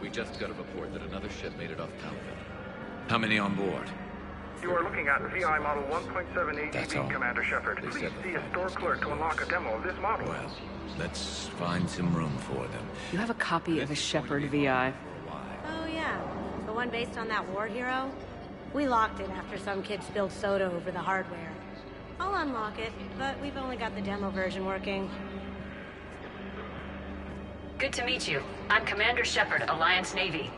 We just got a report that another ship made it off Palaven. How many on board? You are looking at VI Model 1.78 That's EV, all. Commander Shepard. They Please said see the a store clerk to unlock a demo of this model. Well, let's find some room for them. you have a copy of a Shepard VI. Oh, yeah. The one based on that war hero? We locked it after some kid spilled soda over the hardware. I'll unlock it, but we've only got the demo version working. Good to meet you. I'm Commander Shepard, Alliance Navy.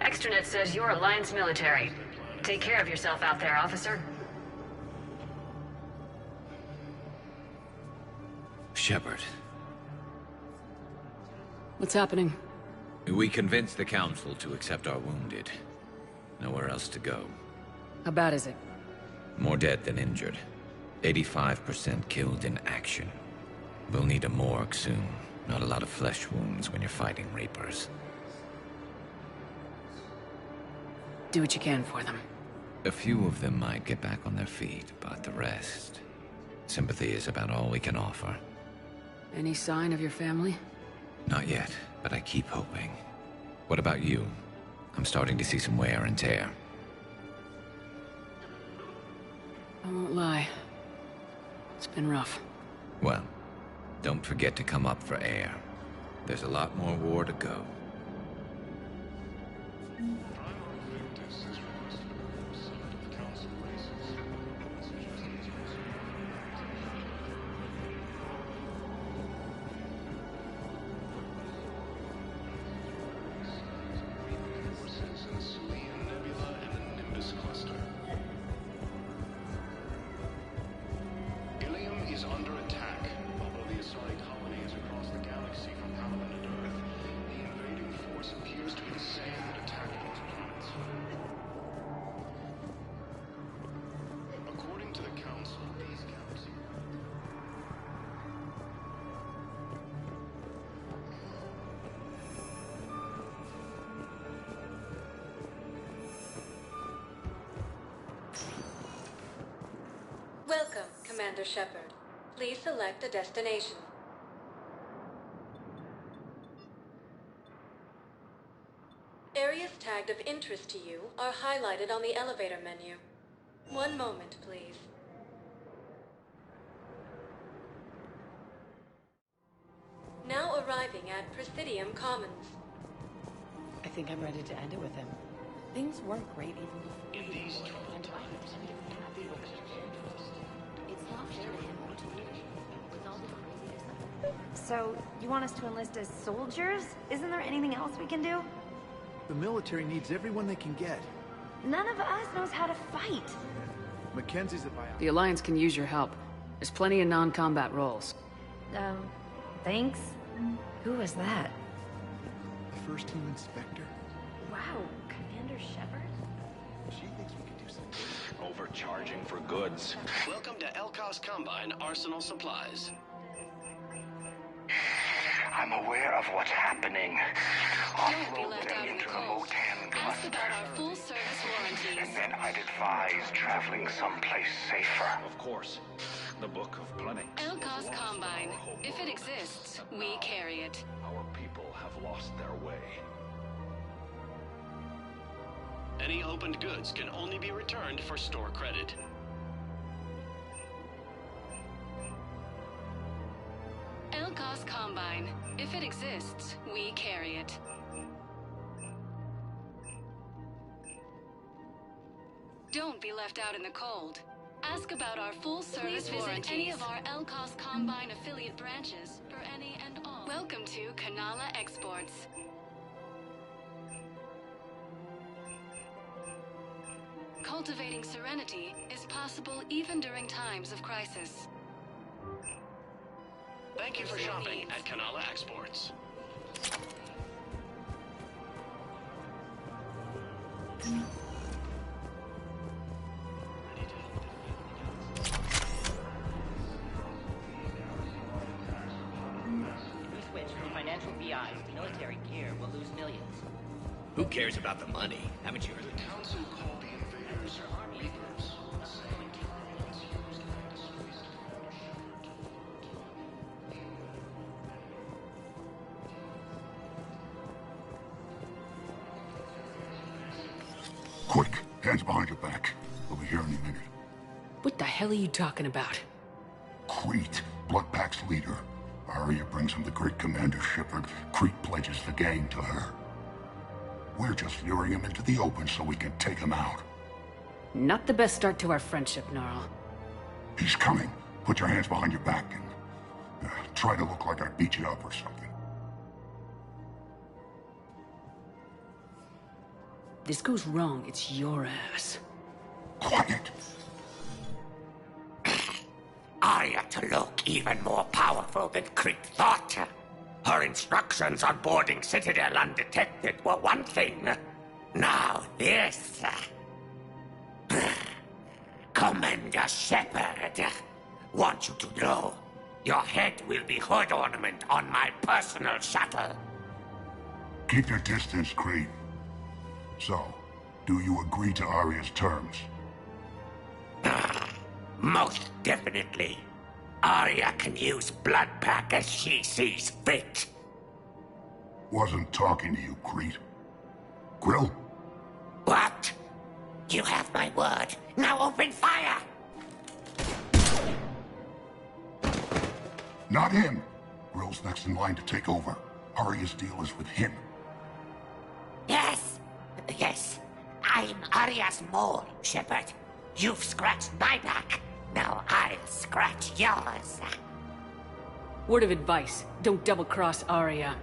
Extranet says you're Alliance military. Take care of yourself out there, officer. Shepard. What's happening? We convinced the Council to accept our wounded. Nowhere else to go. How bad is it? More dead than injured. 85% killed in action. We'll need a morgue soon. Not a lot of flesh wounds when you're fighting Reapers. Do what you can for them. A few of them might get back on their feet, but the rest... sympathy is about all we can offer. Any sign of your family? Not yet, but I keep hoping. What about you? I'm starting to see some wear and tear. I won't lie. It's been rough. Well, don't forget to come up for air. There's a lot more war to go. Welcome, Commander Shepard. Please select a destination. Areas tagged of interest to you are highlighted on the elevator menu. One moment, please. Now arriving at Presidium Commons. I think I'm ready to end it with him. Things weren't great even before. In these troubled times, So, you want us to enlist as soldiers? Isn't there anything else we can do? The military needs everyone they can get. None of us knows how to fight. Mackenzie's a bio. The Alliance can use your help. There's plenty of non-combat roles. Thanks. Who was that? The first team inspector. Wow, Commander Shepard? She thinks we can do something. Overcharging for goods. Welcome to Elkos Combine Arsenal Supplies. I'm aware of what's happening. Don't be left out in the cold. Ask about our full-service warranties. And then I'd advise traveling someplace safer. Of course. The Book of Plenty. Elkos Combine. If it exists, we carry it. Our people have lost their way. Any opened goods can only be returned for store credit. Elkos Combine. If it exists, we carry it. Don't be left out in the cold. Ask about our full-service warranties. Visit any of our Elkos Combine affiliate branches for any and all. Welcome to Kanala Exports. Cultivating serenity is possible even during times of crisis. Thank you for shopping at Kanala Exports. If we switch from financial BI to military gear, we'll lose millions. Who cares about the money? Haven't you heard? The Council called the invaders Reapers. Quick, hands behind your back. We'll be here any minute. What the hell are you talking about? Crete, Bloodpack's leader. Arya brings him the great Commander Shepard. Crete pledges the gang to her. We're just luring him into the open so we can take him out. Not the best start to our friendship, Gnarl. He's coming. Put your hands behind your back and try to look like I beat you up or something. This goes wrong, it's your ass. Quiet. Arya to look even more powerful than Crete thought. Her instructions on boarding Citadel undetected were one thing. Now this. Commander Shepard, want you to know, your head will be hood ornament on my personal shuttle. Keep your distance, Crete. So, do you agree to Arya's terms? Most definitely. Arya can use Bloodpack as she sees fit. Wasn't talking to you, Crete. Grill? What? You have my word. Now open fire! Not him. Grill's next in line to take over. Arya's deal is with him. Yes. Yes. I'm Arya's mole, Shepard. You've scratched my back. Now I'll scratch yours. Word of advice, don't double-cross Arya.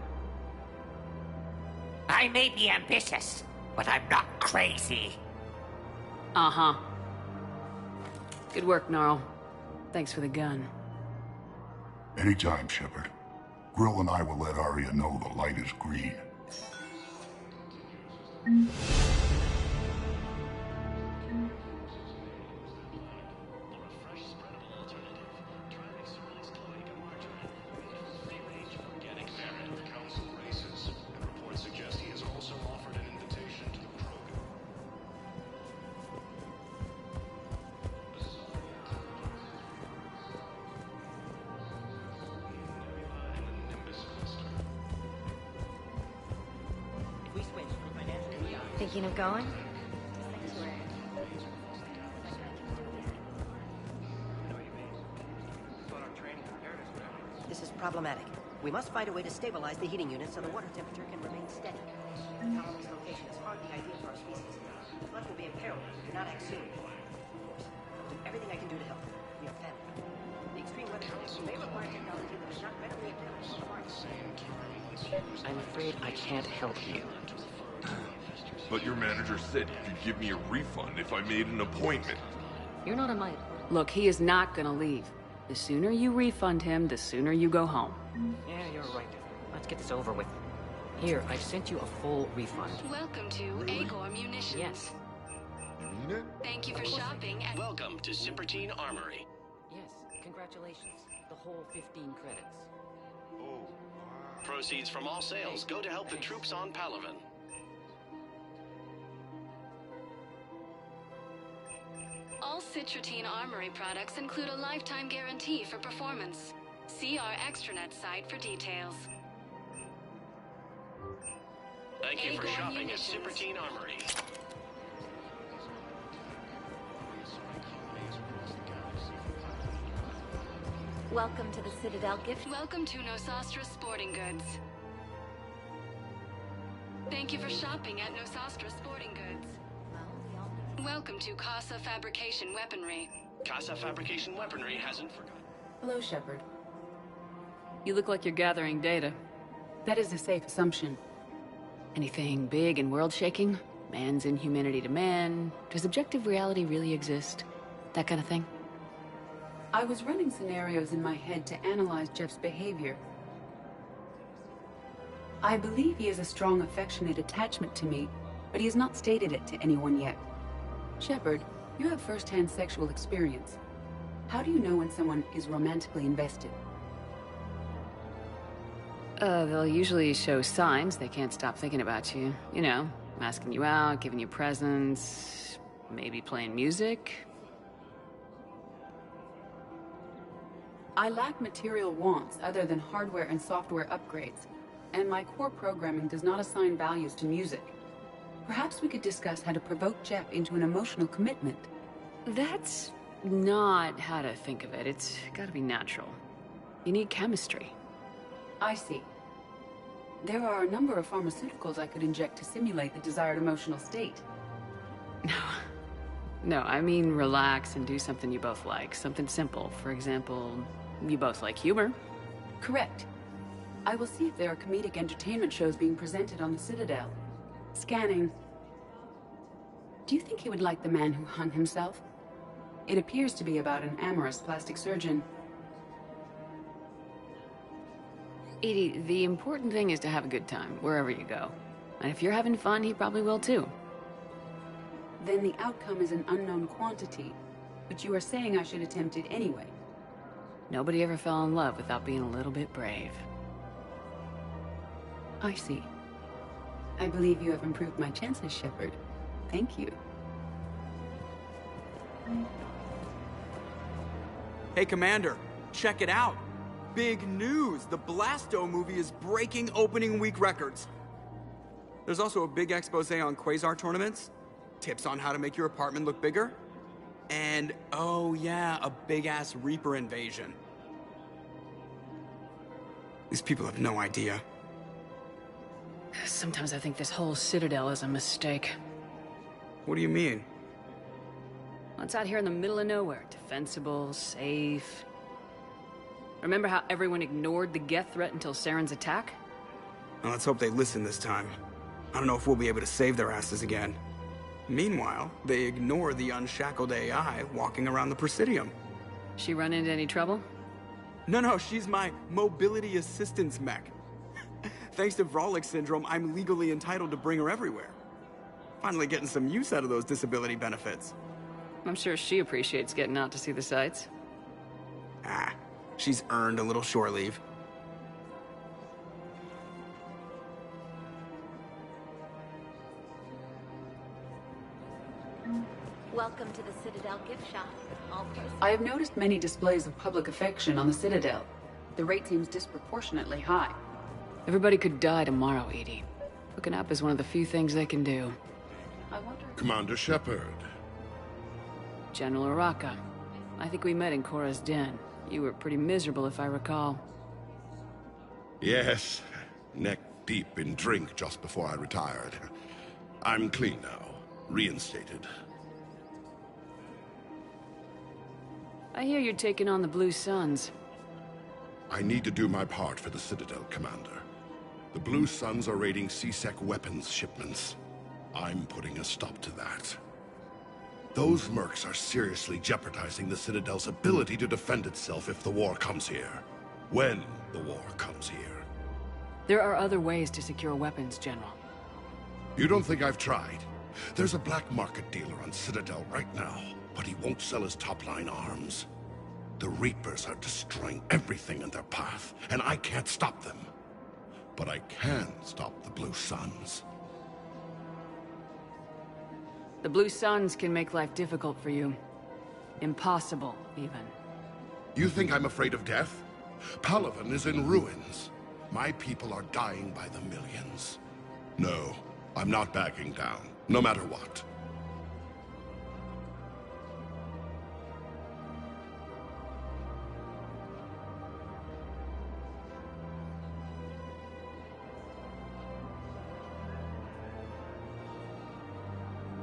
I may be ambitious, but I'm not crazy. Uh-huh. Good work, Gnarl. Thanks for the gun. Anytime, Shepard. Grill and I will let Arya know the light is green. Thinking of going? This is problematic. We must find a way to stabilize the heating unit so the water temperature can remain steady. The colony's location is hardly ideal for our species. Blood will be in peril if we do not act soon. Of course, I'll do everything I can do to help. We are family. I'm afraid I can't help you. But your manager said you could give me a refund if I made an appointment. You're not on my... Look, he is not gonna leave. The sooner you refund him, the sooner you go home. Yeah, you're right. Let's get this over with. Here, I've sent you a full refund. Welcome to Agor Munitions. Yes. You mean it? Thank you for shopping at... Welcome to Simpertine Armory. Yes, congratulations. The whole 15 credits. Proceeds from all sales go to help the troops on Palaven. All Citratine Armory products include a lifetime guarantee for performance. See our extranet site for details. Thank you for Agor shopping at Munitions. Simpertine Armory. Welcome to the Citadel gift. Welcome to Nosastra Sporting Goods. Thank you for shopping at Nosastra Sporting Goods. Welcome to Casa Fabrication Weaponry. Casa Fabrication Weaponry hasn't forgotten. Hello, Shepard. You look like you're gathering data. That is a safe assumption. Anything big and world-shaking? Man's inhumanity to man? Does objective reality really exist? That kind of thing? I was running scenarios in my head to analyze Jeff's behavior. I believe he has a strong affectionate attachment to me, but he has not stated it to anyone yet. Shepard, you have first-hand sexual experience. How do you know when someone is romantically invested? They'll usually show signs they can't stop thinking about you. You know, asking you out, giving you presents, maybe playing music. I lack material wants other than hardware and software upgrades, and my core programming does not assign values to music. Perhaps we could discuss how to provoke Jeff into an emotional commitment. That's not how to think of it. It's gotta be natural. You need chemistry. I see. There are a number of pharmaceuticals I could inject to simulate the desired emotional state. No, I mean relax and do something you both like. Something simple. For example, you both like humor. Correct. I will see if there are comedic entertainment shows being presented on the Citadel. Scanning. Do you think he would like The Man Who Hung Himself? It appears to be about an amorous plastic surgeon. Edie, the important thing is to have a good time, wherever you go. And if you're having fun, he probably will too. Then the outcome is an unknown quantity, but you are saying I should attempt it anyway. Nobody ever fell in love without being a little bit brave. I see. I believe you have improved my chances, Shepard. Thank you. Hey, Commander, check it out. Big news! The Blasto movie is breaking opening week records. There's also a big expose on Quasar tournaments, tips on how to make your apartment look bigger, and, oh yeah, a big-ass Reaper invasion. These people have no idea. Sometimes I think this whole Citadel is a mistake. What do you mean? Well, it's out here in the middle of nowhere. Defensible, safe. Remember how everyone ignored the Geth threat until Saren's attack? Well, let's hope they listen this time. I don't know if we'll be able to save their asses again. Meanwhile, they ignore the unshackled AI walking around the Presidium. She run into any trouble? No, she's my mobility assistance mech. Thanks to Vrolic syndrome, I'm legally entitled to bring her everywhere. Finally getting some use out of those disability benefits. I'm sure she appreciates getting out to see the sights. She's earned a little shore leave. Welcome to the Citadel gift shop. All proceeds. I have noticed many displays of public affection on the Citadel. The rate seems disproportionately high. Everybody could die tomorrow, Edie. Hooking up is one of the few things they can do. I wonder... Commander Shepard. General Araka. I think we met in Korra's den. You were pretty miserable, if I recall. Yes, neck deep in drink just before I retired. I'm clean now, reinstated. I hear you're taking on the Blue Suns. I need to do my part for the Citadel, Commander. The Blue Suns are raiding C-Sec weapons shipments. I'm putting a stop to that. Those mercs are seriously jeopardizing the Citadel's ability to defend itself if the war comes here. When the war comes here. There are other ways to secure weapons, General. You don't think I've tried? There's a black market dealer on Citadel right now, but he won't sell his top-line arms. The Reapers are destroying everything in their path, and I can't stop them. But I can stop the Blue Suns. The Blue Suns can make life difficult for you. Impossible, even. You think I'm afraid of death? Palaven is in ruins. My people are dying by the millions. No, I'm not backing down, no matter what.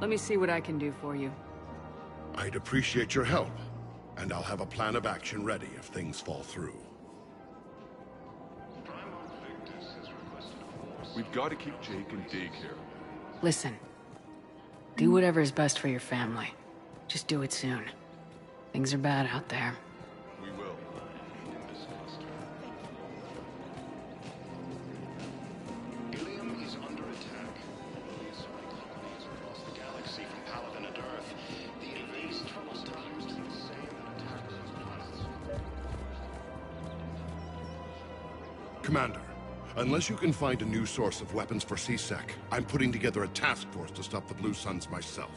Let me see what I can do for you. I'd appreciate your help, and I'll have a plan of action ready if things fall through. We've got to keep Jake in daycare. Listen. Do whatever is best for your family. Just do it soon. Things are bad out there. We will. Ilium is under attack. So many colonies across the galaxy from Palaven and Earth. The invasion will times to the same and attack those planets. Commander, unless you can find a new source of weapons for C-Sec, I'm putting together a task force to stop the Blue Suns myself.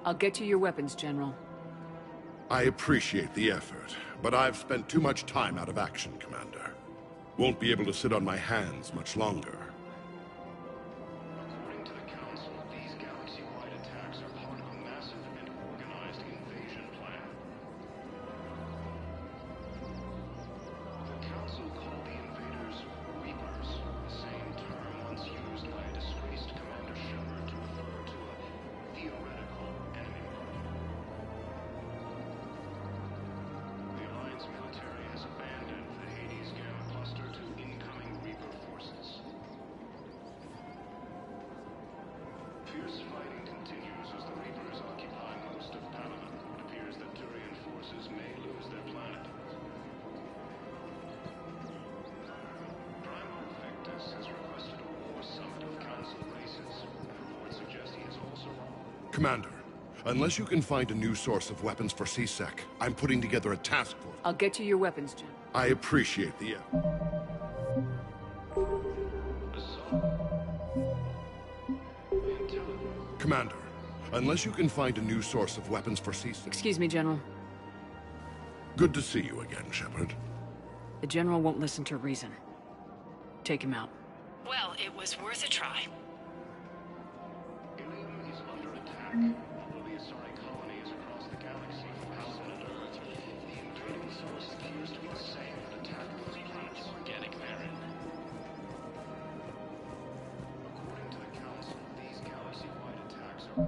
I'll get you your weapons, General. I appreciate the effort, but I've spent too much time out of action, Commander. Won't be able to sit on my hands much longer. According to the Council, these galaxy-wide attacks are part of a massive and organized invasion plan. The Council called the invaders Reapers, the same term once used by a disgraced Commander Shepard to refer to a theoretical enemy. The Alliance military has abandoned the Hades Gamma cluster to incoming Reaper forces. Fierce fighting continues as the Reapers occupy most of Palaven. It appears that Turian forces may lose their planet. Primarch Victus has requested a war summit of Council races. Reports suggest he is also... Commander, unless you can find a new source of weapons for C-Sec, I'm putting together a task force. I'll get you your weapons, Jim. I appreciate the effort. Commander, unless you can find a new source of weapons for C-Sec... Excuse me, General. Good to see you again, Shepard. The General won't listen to reason. Take him out. Well, it was worth a try. Ilium is under attack. Although the Asari colony is across the galaxy from Palaven and Earth, the invading force appears to be the same that attacked those planets. Organic Baron. According to the Council, these galaxy-wide attacks are...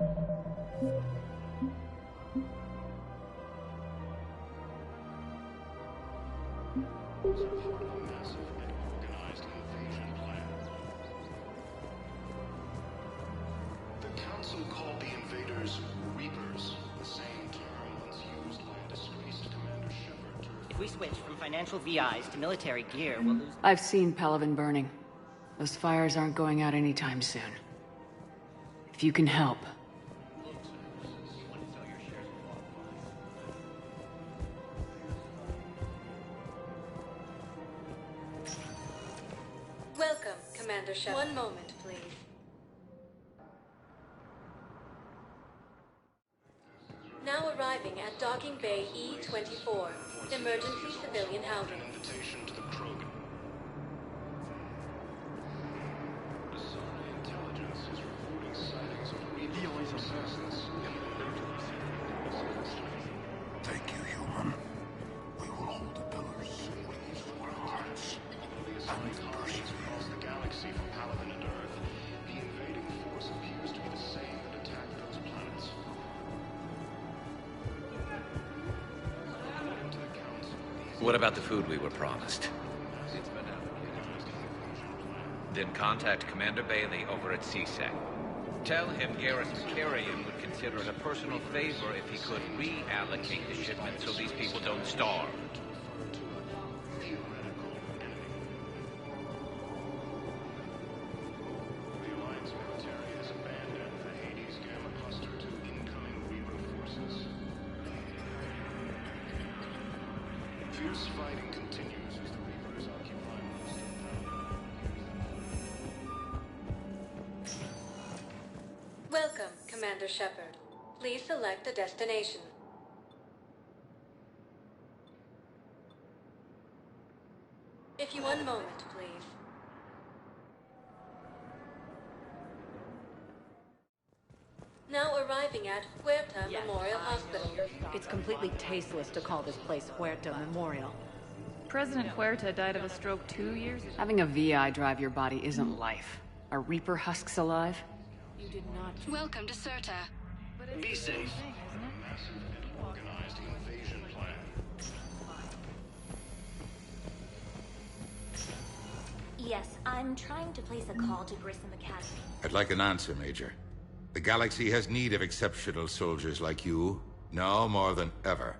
part of a massive and organized invasion plan. The Council called the invaders Reapers, the same term once used by a disgraced Commander Shepard to... If we switch from financial VIs to military gear, we'll lose... I've seen Palaven burning. Those fires aren't going out anytime soon. If you can help... Welcome, Commander Shepard. One moment, please. Now arriving at Docking Bay E-24, emergency civilian housing. Invitation to the Krogan. Asari intelligence is reporting sightings of Reaper assassins. Thank you, human. We will hold the pillars with our hearts. The Asari colonies across the galaxy from Palaven and Earth, the invading force appears to be the same that attacked those planets. According to the Council, What about the food we were promised? Then contact Commander Bailey over at C-Sec. Tell him Garrus Macarian would consider it a personal favor if he could reallocate the shipment so these people don't starve. the Alliance military has abandoned the Hades Gamma cluster to incoming Reaper forces. Fierce fighting continues as the Reapers occupy most of Palaven. Welcome, Commander Shepard. Please select a destination. If you... One moment, please. Now arriving at Huerta Memorial Hospital. It's completely tasteless to call this place Huerta Memorial. President Huerta died of a stroke 2 years ago. Having a VI drive your body isn't life. Are Reaper husks alive? You did not... Welcome to Serta. Be safe. Massive and organized invasion plan. Yes, I'm trying to place a call to Grissom Academy. I'd like an answer, Major. The galaxy has need of exceptional soldiers like you, now more than ever.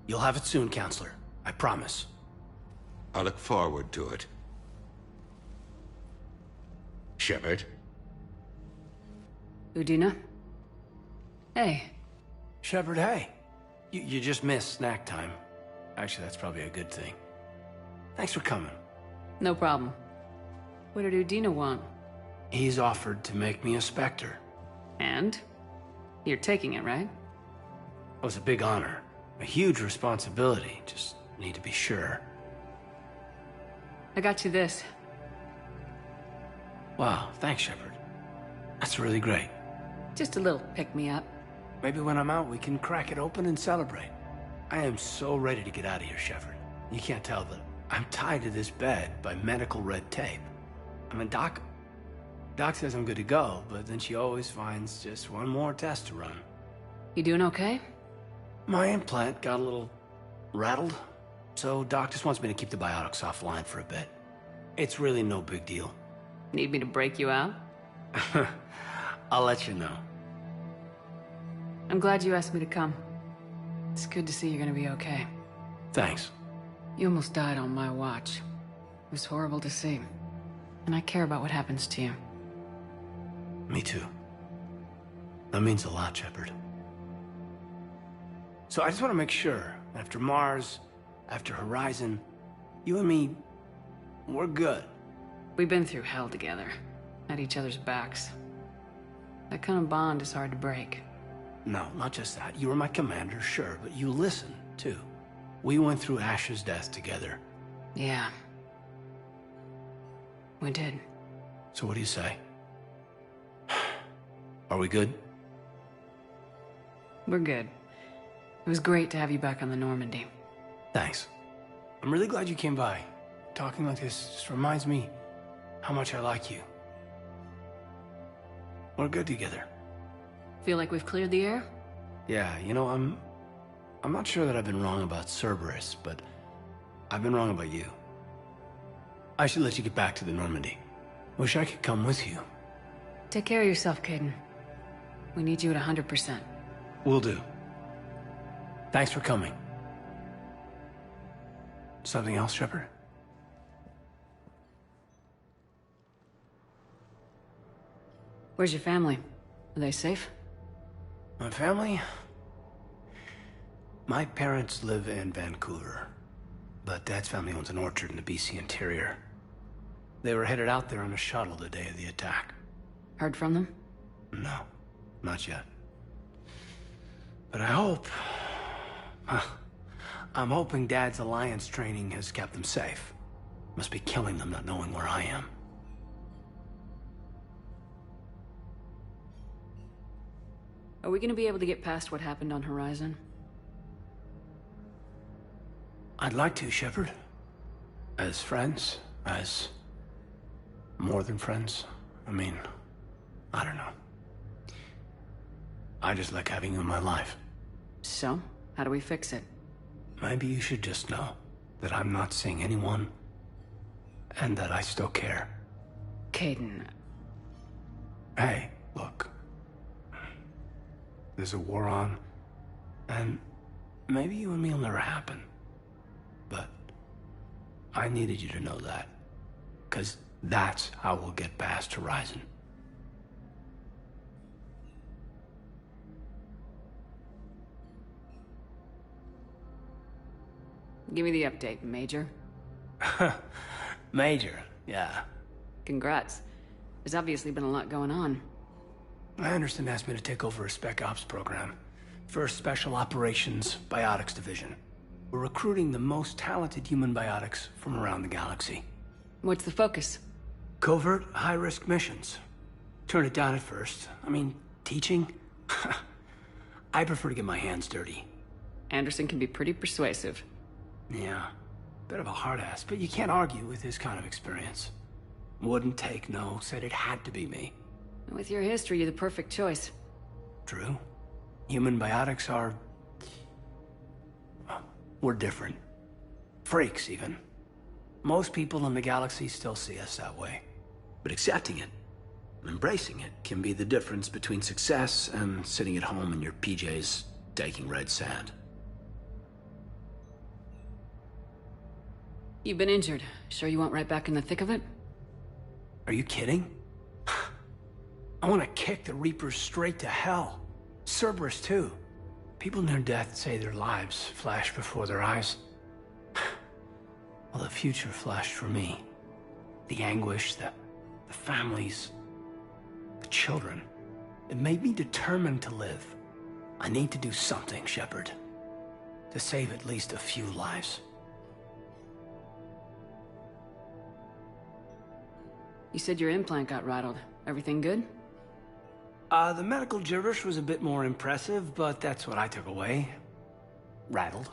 You'll have it soon, Counselor. I promise. I look forward to it. Shepard? Udina? Hey. Shepard, hey. You just missed snack time. Actually, that's probably a good thing. Thanks for coming. No problem. What did Udina want? He's offered to make me a Spectre. And? You're taking it, right? It was a big honor. A huge responsibility, just need to be sure. I got you this. Wow, thanks, Shepard. That's really great. Just a little pick-me-up. Maybe when I'm out, we can crack it open and celebrate. I am so ready to get out of here, Shepard. You can't tell, but I'm tied to this bed by medical red tape. I mean, Doc says I'm good to go, but then she always finds just one more test to run. You doing okay? My implant got a little rattled, so Doc just wants me to keep the biotics offline for a bit. It's really no big deal. Need me to break you out? I'll let you know. I'm glad you asked me to come. It's good to see you're gonna be okay. Thanks. You almost died on my watch. It was horrible to see. And I care about what happens to you. Me too. That means a lot, Shepard. So I just want to make sure, after Mars, after Horizon, you and me, we're good. We've been through hell together. At each other's backs. That kind of bond is hard to break. No, not just that. You were my commander, sure, but you listened, too. We went through Ash's death together. Yeah. We did. So what do you say? Are we good? We're good. It was great to have you back on the Normandy. Thanks. I'm really glad you came by. Talking like this just reminds me how much I like you. We're good together. Feel like we've cleared the air? Yeah, you know, I'm not sure that I've been wrong about Cerberus, but I've been wrong about you. I should let you get back to the Normandy. Wish I could come with you. Take care of yourself, Caden. We need you at 100%. Will do. Thanks for coming. Something else, Shepard? Where's your family? Are they safe? My family? My parents live in Vancouver, but Dad's family owns an orchard in the BC interior. They were headed out there on a shuttle the day of the attack. Heard from them? No, not yet. But I hope... I'm hoping Dad's Alliance training has kept them safe. Must be killing them not knowing where I am. Are we gonna be able to get past what happened on Horizon? I'd like to, Shepard. As friends, as... more than friends. I mean, I don't know. I just like having you in my life. So, how do we fix it? Maybe you should just know that I'm not seeing anyone, and that I still care. Caden. Hey, look. There's a war on, and maybe you and me will never happen. But I needed you to know that, because that's how we'll get past Horizon. Give me the update, Major. Major, yeah. Congrats. There's obviously been a lot going on. Anderson asked me to take over a Spec Ops program. First Special Operations Biotics Division. We're recruiting the most talented human biotics from around the galaxy. What's the focus? Covert, high-risk missions. Turn it down at first. I mean, teaching? I prefer to get my hands dirty. Anderson can be pretty persuasive. Yeah, bit of a hard ass, but you can't argue with his kind of experience. Wouldn't take no, said it had to be me. With your history, you're the perfect choice. True. Human biotics are... we're different. Freaks, even. Most people in the galaxy still see us that way. But accepting it, embracing it, can be the difference between success and sitting at home in your PJs, taking red sand. You've been injured. Sure you want right back in the thick of it? Are you kidding? I want to kick the Reapers straight to hell. Cerberus, too. People near death say their lives flash before their eyes. Well, the future flashed for me. The anguish, the families, the children. It made me determined to live. I need to do something, Shepard. to save at least a few lives. You said your implant got rattled. Everything good? The medical gibberish was a bit more impressive, but that's what I took away. Rattled.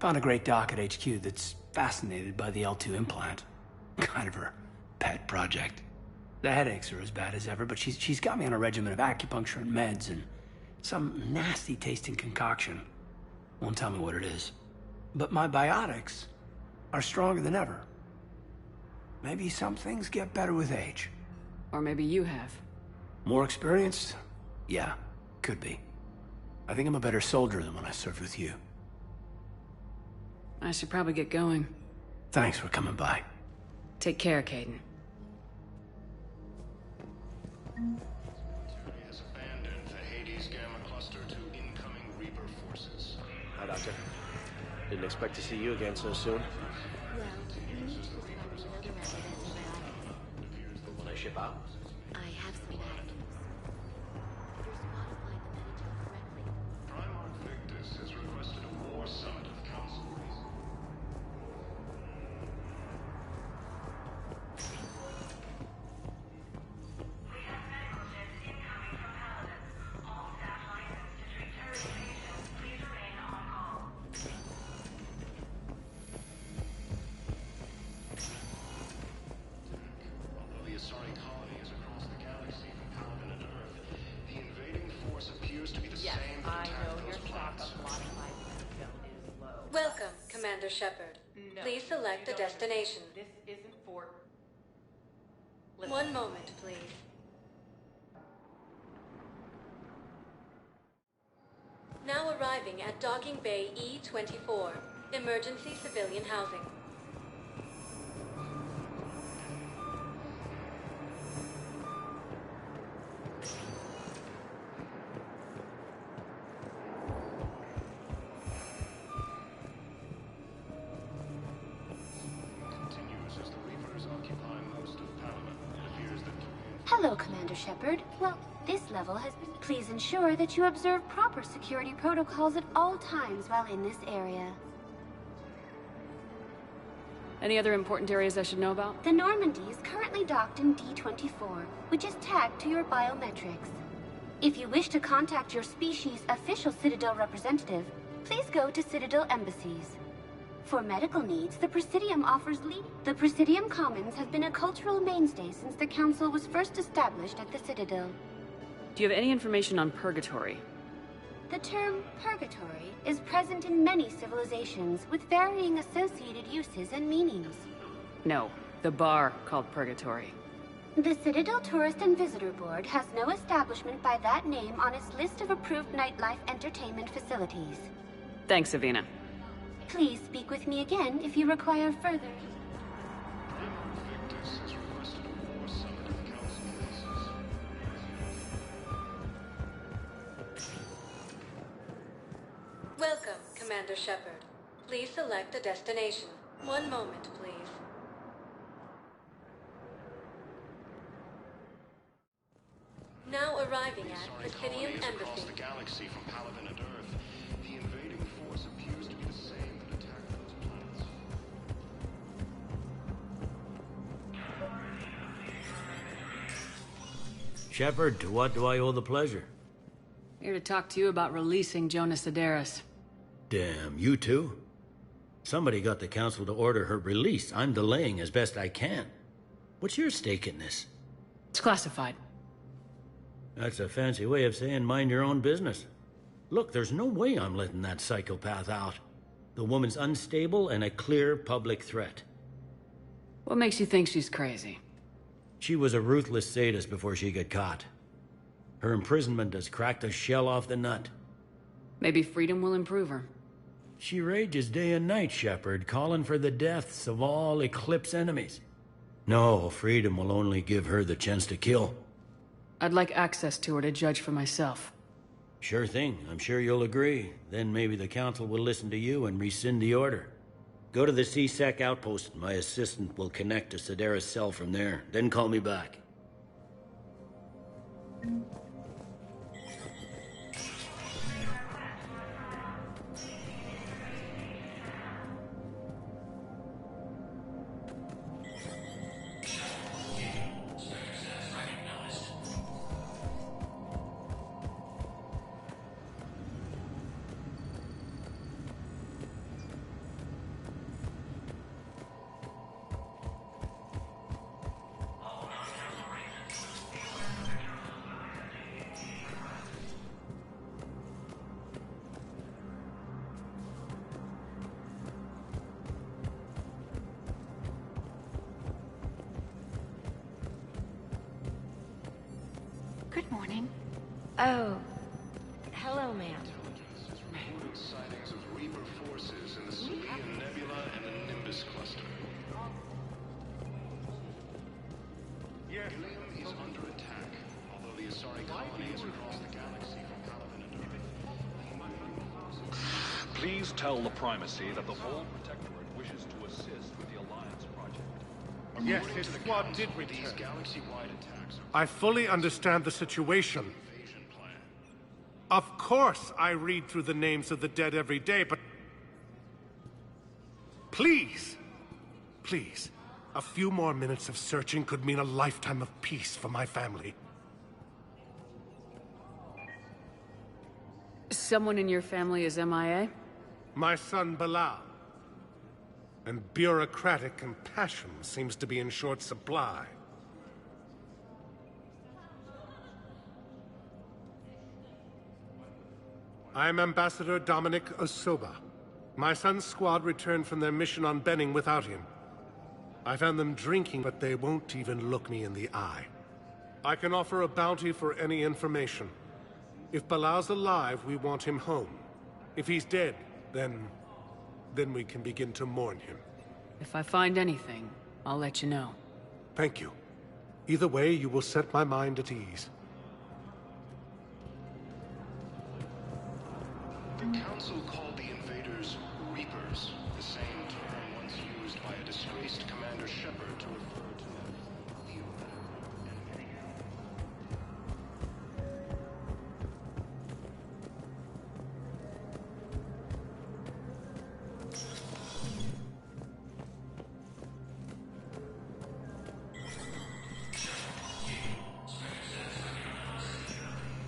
Found a great doc at HQ that's fascinated by the L2 implant. Kind of her pet project. The headaches are as bad as ever, but she's got me on a regimen of acupuncture and meds and some nasty tasting concoction. Won't tell me what it is. But my biotics are stronger than ever. Maybe some things get better with age. Or maybe you have. More experienced? Yeah, could be. I think I'm a better soldier than when I served with you. I should probably get going. Thanks for coming by. Take care, Caden. Has abandoned the Hades Gamma Cluster to incoming Reaper forces. Hi, Doctor. Didn't expect to see you again so soon. When I ship out? I have some bad news. Primarch Victus has requested a war summit of Council. Although the Asari colony is across the galaxy from Paladin and Earth, the invading force appears to be the same that attacked those planets. Welcome, Commander Shepard. Please select a destination. This isn't for... One moment, please. Now arriving at Docking Bay E-24, Emergency Civilian Housing. Continues as the Reapers occupy most of Paladin. It appears that Hello, Commander Shepard. Well, this level has been... Please ensure that you observe proper security protocols at all times while in this area. Any other important areas I should know about? The Normandy is currently docked in D-24, which is tagged to your biometrics. If you wish to contact your species' official Citadel representative, please go to Citadel embassies. For medical needs, the Presidium offers lead. The Presidium Commons have been a cultural mainstay since the Council was first established at the Citadel. Do you have any information on Purgatory? The term purgatory is present in many civilizations with varying associated uses and meanings. No, the bar called Purgatory. The Citadel Tourist and Visitor Board has no establishment by that name on its list of approved nightlife entertainment facilities. Thanks, Avina. Please speak with me again if you require further. Victus has requested a war summit of Council bases. Welcome, Commander Shepard. Please select a destination. One moment, please. Now arriving at Presidium Across Embassy. the galaxy from Paladin and Earth, the invading force appears to be the same that attacked those planets. Shepard, to what do I owe the pleasure? Here to talk to you about releasing Jonas Sedaris. Damn, you too? Somebody got the Council to order her release. I'm delaying as best I can. What's your stake in this? It's classified. That's a fancy way of saying mind your own business. Look, there's no way I'm letting that psychopath out. The woman's unstable and a clear public threat. What makes you think she's crazy? She was a ruthless sadist before she got caught. Her imprisonment has cracked the shell off the nut. Maybe freedom will improve her. She rages day and night, Shepard, calling for the deaths of all Eclipse enemies. No, freedom will only give her the chance to kill. I'd like access to her to judge for myself. Sure thing. I'm sure you'll agree. Then maybe the Council will listen to you and rescind the order. Go to the C-Sec outpost. My assistant will connect to Sedaris' cell from there. Then call me back. Good morning. Oh. Hello, ma'am. Reported sightings of Reaper forces in the Sylvian Nebula and the Nimbus cluster. Ilium is under attack, although the Asari colony is across the galaxy from Caladan and Earth. Please tell the Primacy that the whole Protectorate wishes to assist with the Alliance project. Yes, his squad did return. These galaxy-wide attacks I fully understand the situation. Of course I read through the names of the dead every day, but... Please! Please. A few more minutes of searching could mean a lifetime of peace for my family. Someone in your family is MIA? My son, Bilal. And bureaucratic compassion seems to be in short supply. I am Ambassador Dominic Osoba. My son's squad returned from their mission on Benning without him. I found them drinking, but they won't even look me in the eye. I can offer a bounty for any information. If Bilal's alive, we want him home. If he's dead, then we can begin to mourn him. If I find anything, I'll let you know. Thank you. Either way, you will set my mind at ease. The Council called the invaders Reapers, the same term once used by a disgraced Commander Shepard to refer to the enemy.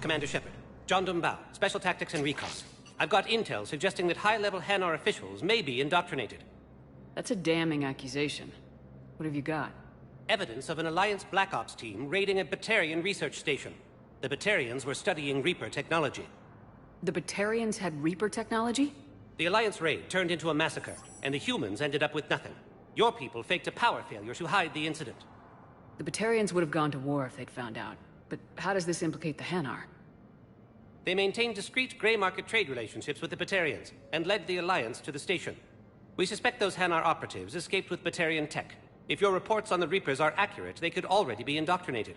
Commander Shepard, John Dumbao, Special Tactics and Recon. I've got intel suggesting that high-level Hanar officials may be indoctrinated. That's a damning accusation. What have you got? Evidence of an Alliance Black Ops team raiding a Batarian research station. The Batarians were studying Reaper technology. The Batarians had Reaper technology? The Alliance raid turned into a massacre, and the humans ended up with nothing. Your people faked a power failure to hide the incident. The Batarians would have gone to war if they'd found out. But how does this implicate the Hanar? They maintained discreet gray market trade relationships with the Batarians, and led the Alliance to the station. We suspect those Hanar operatives escaped with Batarian tech. If your reports on the Reapers are accurate, they could already be indoctrinated.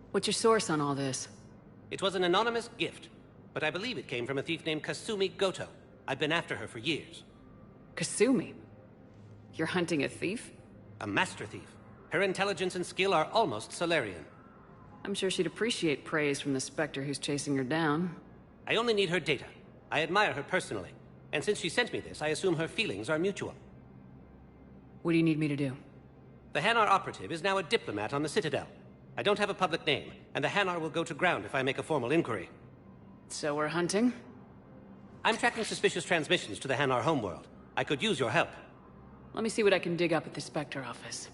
What's your source on all this? It was an anonymous gift, but I believe it came from a thief named Kasumi Goto. I've been after her for years. Kasumi? You're hunting a thief? A master thief. Her intelligence and skill are almost Solarian. I'm sure she'd appreciate praise from the Spectre who's chasing her down. I only need her data. I admire her personally. And since she sent me this, I assume her feelings are mutual. What do you need me to do? The Hanar operative is now a diplomat on the Citadel. I don't have a public name, and the Hanar will go to ground if I make a formal inquiry. So we're hunting? I'm tracking suspicious transmissions to the Hanar homeworld. I could use your help. Let me see what I can dig up at the Spectre office.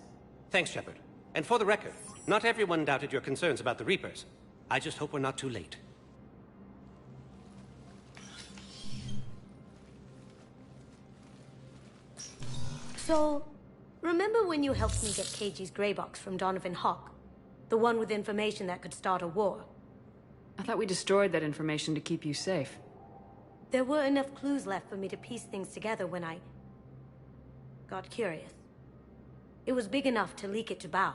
Thanks, Shepard. And for the record, not everyone doubted your concerns about the Reapers. I just hope we're not too late. So, remember when you helped me get KG's grey box from Donovan Hawk? The one with information that could start a war? I thought we destroyed that information to keep you safe. There were enough clues left for me to piece things together when I got curious. It was big enough to leak it to Bao.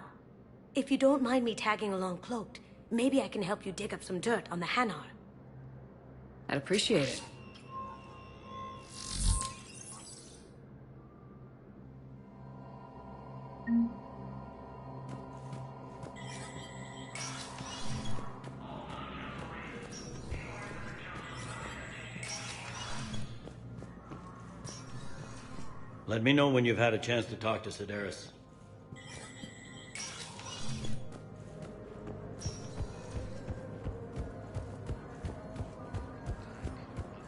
If you don't mind me tagging along cloaked, maybe I can help you dig up some dirt on the Hanar. I'd appreciate it. Let me know when you've had a chance to talk to Sedaris.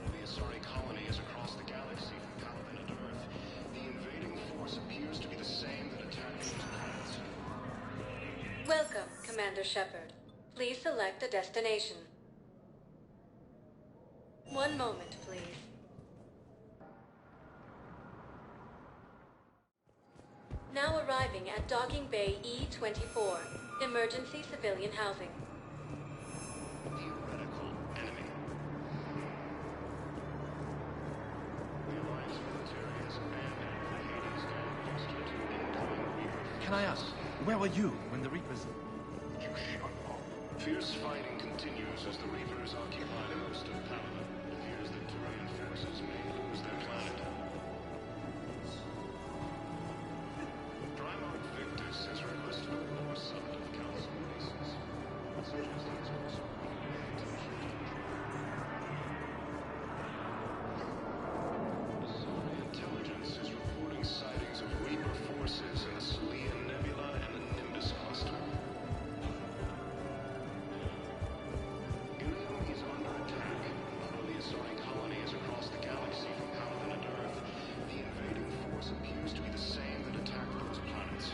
The Asari colony is across the galaxy from Caladan and Earth. The invading force appears to be the same that attacked these planets. Welcome, Commander Shepard. Please select a destination. One moment, please. Now arriving at Docking Bay E-24, Emergency Civilian Housing. theoretical enemy. The Alliance military has abandoned the Hades gang cluster to incoming Reaper. Can I ask, where were you when the Reapers... You shut up. Fierce fighting continues as the Reapers occupy the coast of Palaven. It appears that Turian forces may lose their planet. Primarch Victus has requested a war summit of Council races. It suggests he is also revealing intention to Asari intelligence is reporting sightings of Reaper forces in the Selene Nebula and the Nimbus cluster. Ilium is under attack. Not only Asari colonies across the galaxy from Palaven and Earth, the invading force appears to be the same that attacked those planets.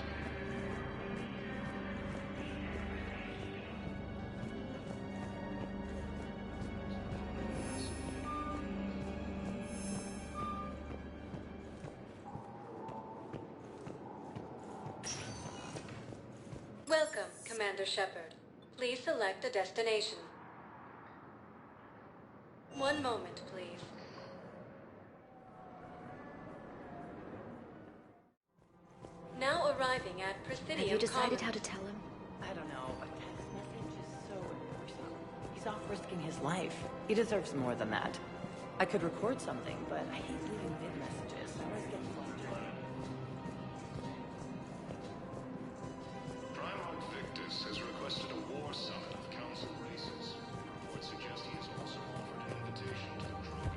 Welcome, Commander Shepard. Please select a destination. One moment, please. Now arriving at Presidium. Have you decided Commons. how to tell him? I don't know. A text message is so impersonal. He's off risking his life. He deserves more than that. I could record something, but I hate leaving mid-messages. I always get flustered. Primarch Victus has requested a war summit of Council races. Reports suggest he has also offered an invitation to the crew.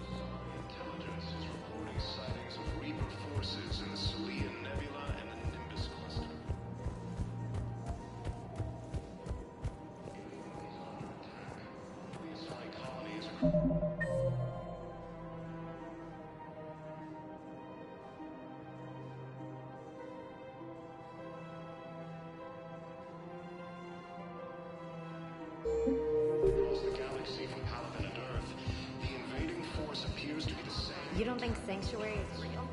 Asari intelligence is reporting sightings of Reaper forces in the Selene Nebula and the Nimbus cluster. The Asari colony is across the galaxy from Palaven and Earth. The invading force appears to be the same. You don't think Sanctuary is real?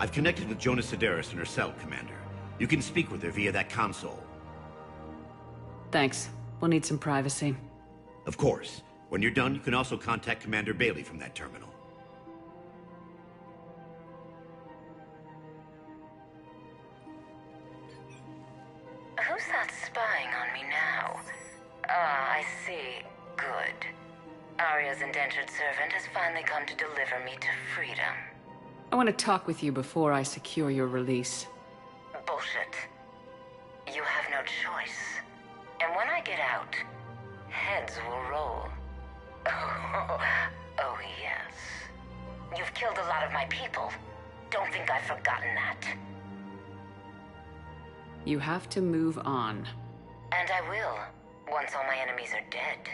I've connected with Jonas Sedaris in her cell, Commander. You can speak with her via that console. Thanks. We'll need some privacy. Of course. When you're done, you can also contact Commander Bailey from that terminal. Who's that spying on me now? Ah, I see. Good. Arya's indentured servant has finally come to deliver me to freedom. I want to talk with you before I secure your release. Bullshit. You have no choice. And when I get out, heads will roll. Oh, yes. You've killed a lot of my people. Don't think I've forgotten that. You have to move on. And I will, once all my enemies are dead.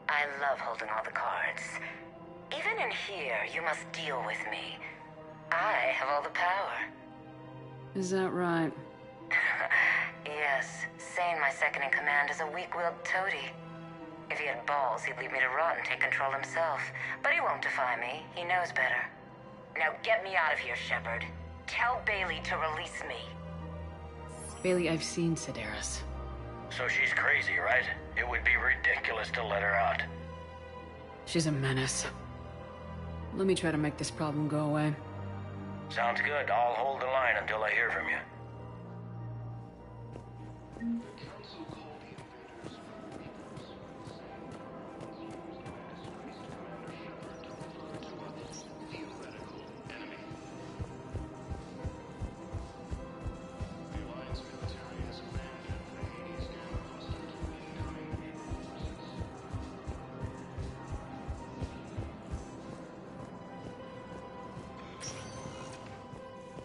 I love holding all the cards. Even in here, you must deal with me. I have all the power. Is that right? Yes, Sane, my second in command, is a weak-willed toady. If he had balls, he'd leave me to rot and take control himself. But he won't defy me. He knows better. Now get me out of here, Shepard. Tell Bailey to release me. Bailey, I've seen Sedaris. So she's crazy, right? It would be ridiculous to let her out. She's a menace. Let me try to make this problem go away. Sounds good. I'll hold the line until I hear from you.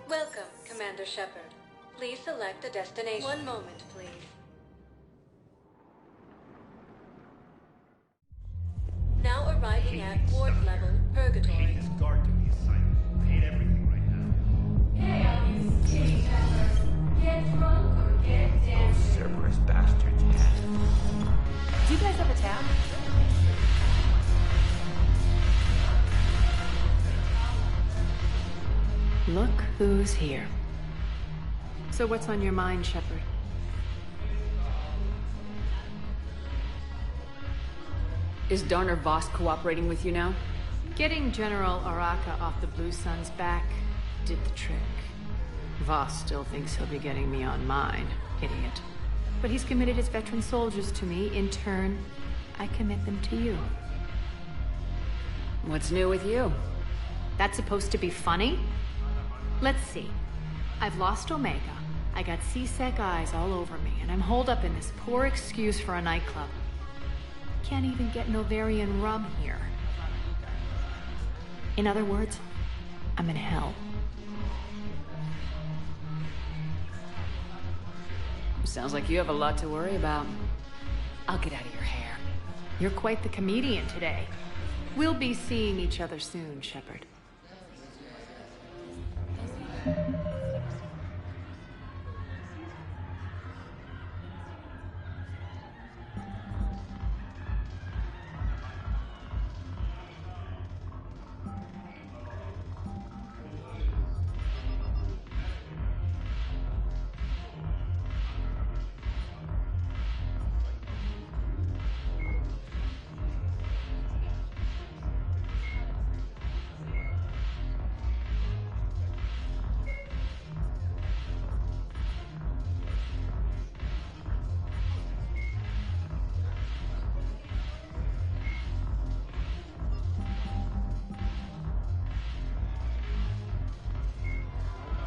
Welcome, Commander Shepard. Please select a destination. One moment, please. Now arriving at ward level, Purgatory. This guard duty assignment. I hate everything right now. Hey, all you kitty members. Get drunk or get dancing. Cerberus bastards have. Do you guys have a tab? Look who's here. So what's on your mind, Shepard? Is Darner Voss cooperating with you now? Getting General Araka off the Blue Sun's back did the trick. Voss still thinks he'll be getting me on mine. Idiot. But he's committed his veteran soldiers to me. In turn, I commit them to you. What's new with you? That's supposed to be funny? Let's see. I've lost Omega. I got C-Sec eyes all over me, and I'm holed up in this poor excuse for a nightclub. Can't even get Novarian rum here. In other words, I'm in hell. Sounds like you have a lot to worry about. I'll get out of your hair. You're quite the comedian today. We'll be seeing each other soon, Shepard.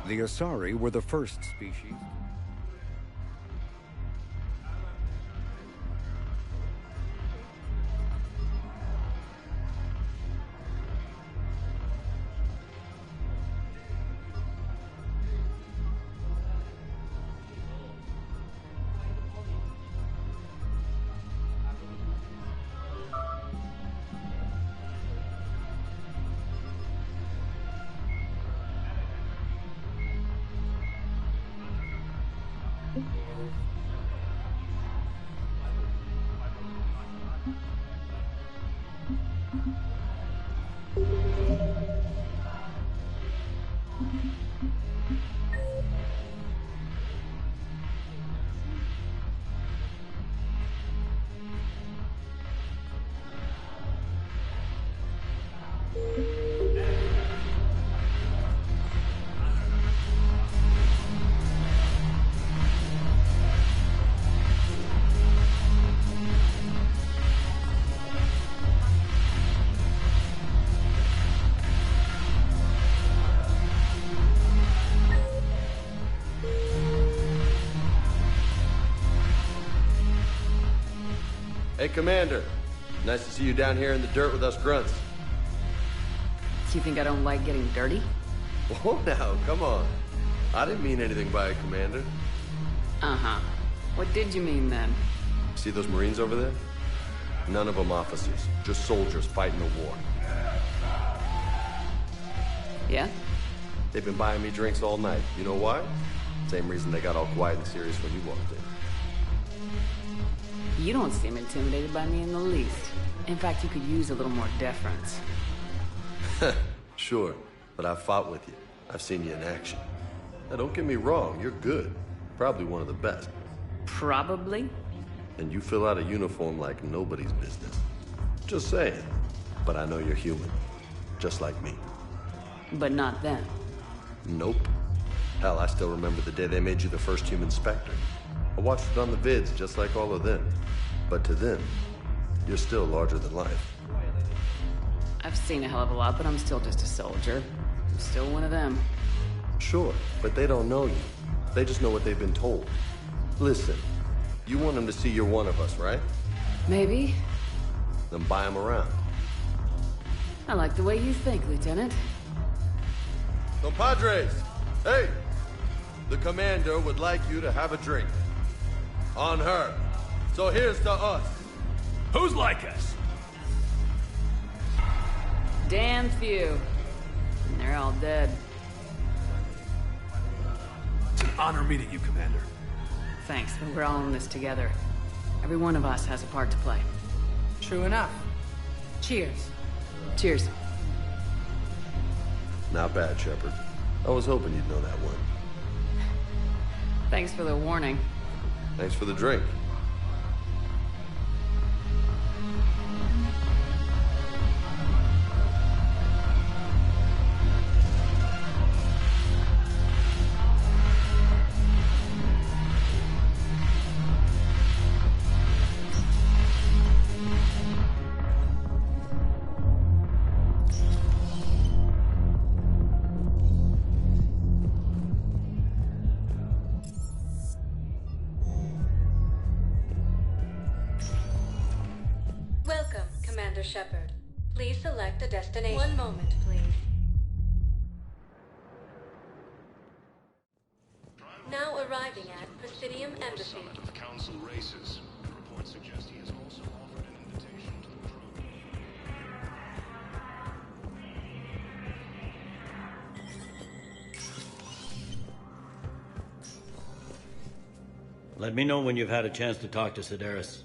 The Asari were the first species. Hey, Commander. Nice to see you down here in the dirt with us grunts. Do you think I don't like getting dirty? Oh, now, come on. I didn't mean anything by it, Commander. Uh-huh. What did you mean, then? See those Marines over there? None of them officers, just soldiers fighting a war. Yeah? They've been buying me drinks all night. You know why? Same reason they got all quiet and serious when you walked in. You don't seem intimidated by me in the least. In fact, you could use a little more deference. Sure, but I've fought with you. I've seen you in action. Now, don't get me wrong, you're good. Probably one of the best. Probably? And you fill out a uniform like nobody's business. Just saying. But I know you're human. Just like me. But not then. Nope. Hell, I still remember the day they made you the first human Spectre. I watched it on the vids, just like all of them. But to them, you're still larger than life. I've seen a hell of a lot, but I'm still just a soldier. I'm still one of them. Sure, but they don't know you. They just know what they've been told. Listen, you want them to see you're one of us, right? Maybe. Then buy them around. I like the way you think, Lieutenant. Compadres, hey! The Commander would like you to have a drink. On her. So here's to us. Who's like us? Damn few. And they're all dead. It's an honor meeting you, Commander. Thanks, but we're all in this together. Every one of us has a part to play. True enough. Cheers. Cheers. Not bad, Shepard. I was hoping you'd know that one. Thanks for the warning. Thanks for the drink. Welcome, Commander Shepard. Please select a destination. One moment, please. Now arriving at Presidium Embassy. Summit of Council races. Reports suggest he has also offered an invitation to the crew. Let me know when you've had a chance to talk to Sedaris.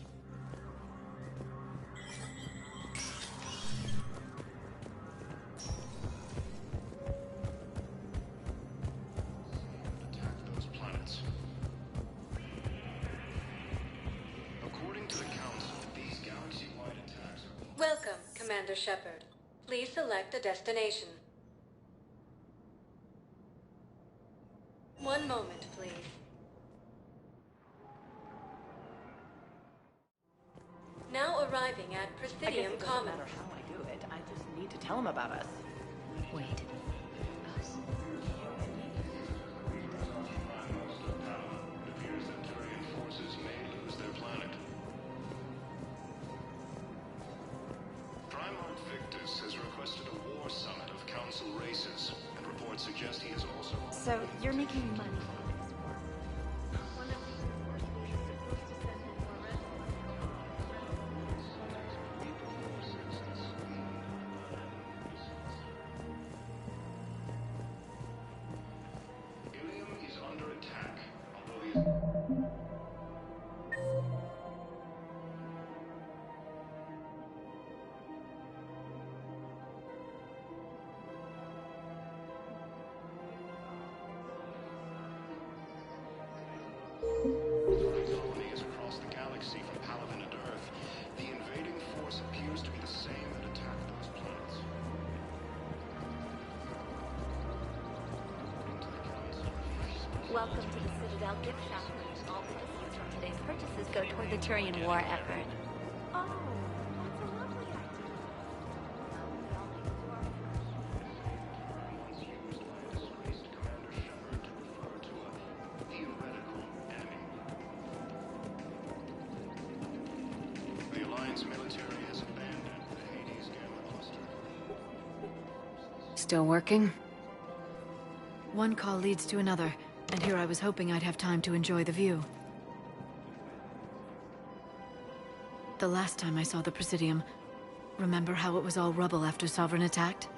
Welcome, Commander Shepard. Please select a destination. One moment, please. Now arriving at I guess Presidium it doesn't Commons. matter how I do it. I just need to tell him about us. Wait. Us. It appears that Turian forces may lose their planet. Primarch Victus has requested a war summit of Council races, and reports suggest he is also... So, you're making money. Ilium is under attack, although he is... Colonies across the galaxy from Palaven and Earth. The invading force appears to be the same that attacked those planets. Welcome to the Citadel gift shop. All proceeds from today's purchases go toward the Turian war effort. Oh, that's a lovely idea. Once used by a disgraced Commander Shepard to refer to a theoretical enemy. The Alliance military has abandoned the Hades Gamma cluster. Still working? One call leads to another, and here I was hoping I'd have time to enjoy the view. The last time I saw the Presidium, remember how it was all rubble after Sovereign attacked?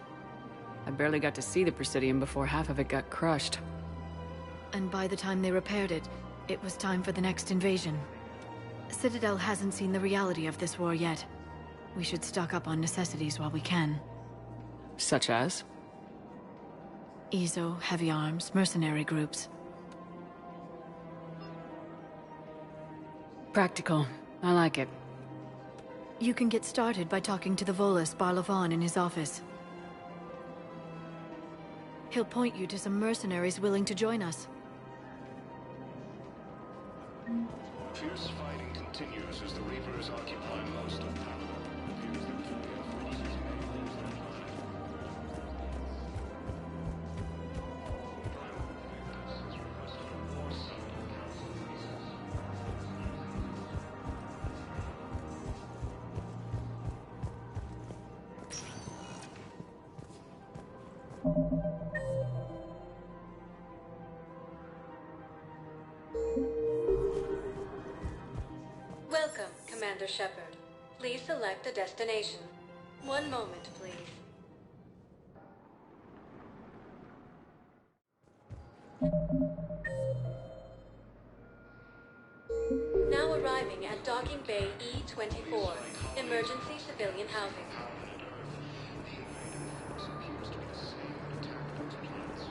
I barely got to see the Presidium before half of it got crushed. And by the time they repaired it, it was time for the next invasion. Citadel hasn't seen the reality of this war yet. We should stock up on necessities while we can. Such as? EZO, heavy arms, mercenary groups. Practical. I like it. You can get started by talking to the Volus Barlavan in his office. He'll point you to some mercenaries willing to join us. Fierce fighting continues as the Reapers occupy most of Palaven. It appears that Turian forces may lose their planet. Primarch Victus has requested a war summit of Council races. Welcome, Commander Shepard. Please select a destination. One moment, please. Now arriving at Docking Bay E-24, emergency civilian housing. The invading force appears to be the same that attacked those planets.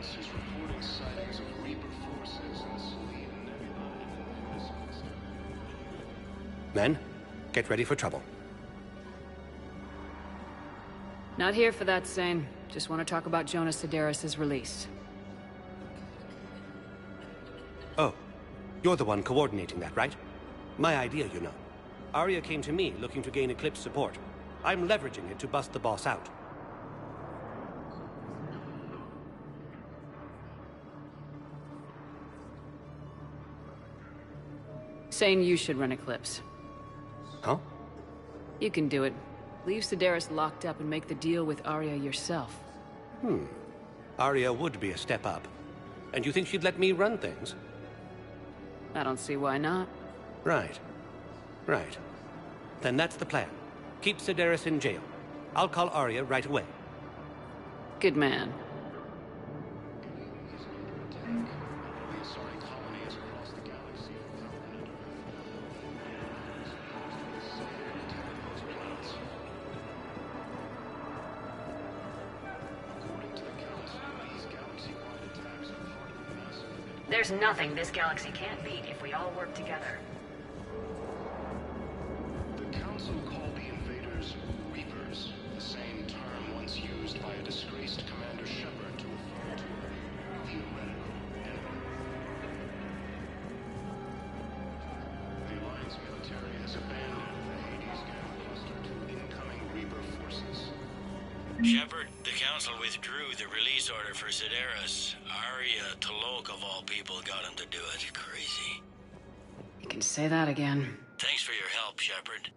intelligence is reporting sightings of Reaper forces in the Selene Nebula and Nimbus cluster. Men, get ready for trouble. Not here for that, Sane. Just want to talk about Jonas Sedaris' release. Oh, you're the one coordinating that, right? My idea, you know. Arya came to me looking to gain Eclipse support. I'm leveraging it to bust the boss out. Sane, you should run Eclipse. Huh? You can do it. Leave Sedaris locked up and make the deal with Arya yourself. Arya would be a step up. And you think she'd let me run things? I don't see why not. Right. Right. Then that's the plan. Keep Sedaris in jail. I'll call Arya right away. Good man. There's nothing this galaxy can't beat if we all work together. The Council called the invaders Reapers, the same term once used by a disgraced Commander Shepard to refer to a theoretical enemy. The Alliance military has abandoned the Hades Gap cluster to incoming Reaper forces. Shepard, the Council withdrew the release order for Sedaris. Arya Talok, of all people, got him to do it. Crazy. You can say that again. Thanks for your help, Shepard.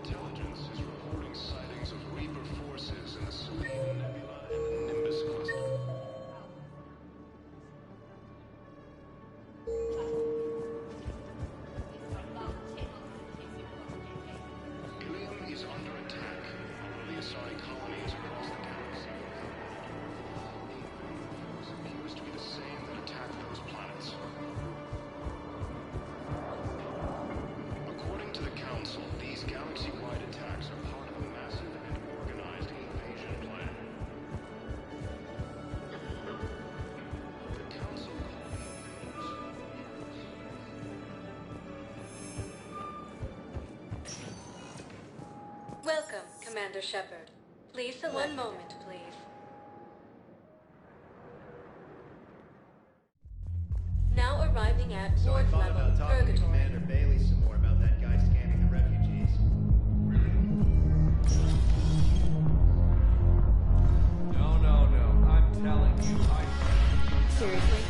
Intelligence is reporting sightings of Reaper forces in the Selene Nebula and Nimbus cluster. Ilium is under attack. Although the Asari colony is across the galaxy. It appears to be the same that attacked those planets. According to the Council, these galaxy-wide attacks are part of a massive and organized invasion plan. The Council Welcome, Commander Shepard. Please select. One moment, please. Now arriving at So I Ward thought level about talking to Purgatory. Commander Bailey some more about that guy scanning the refugees. No. I'm telling you, Seriously?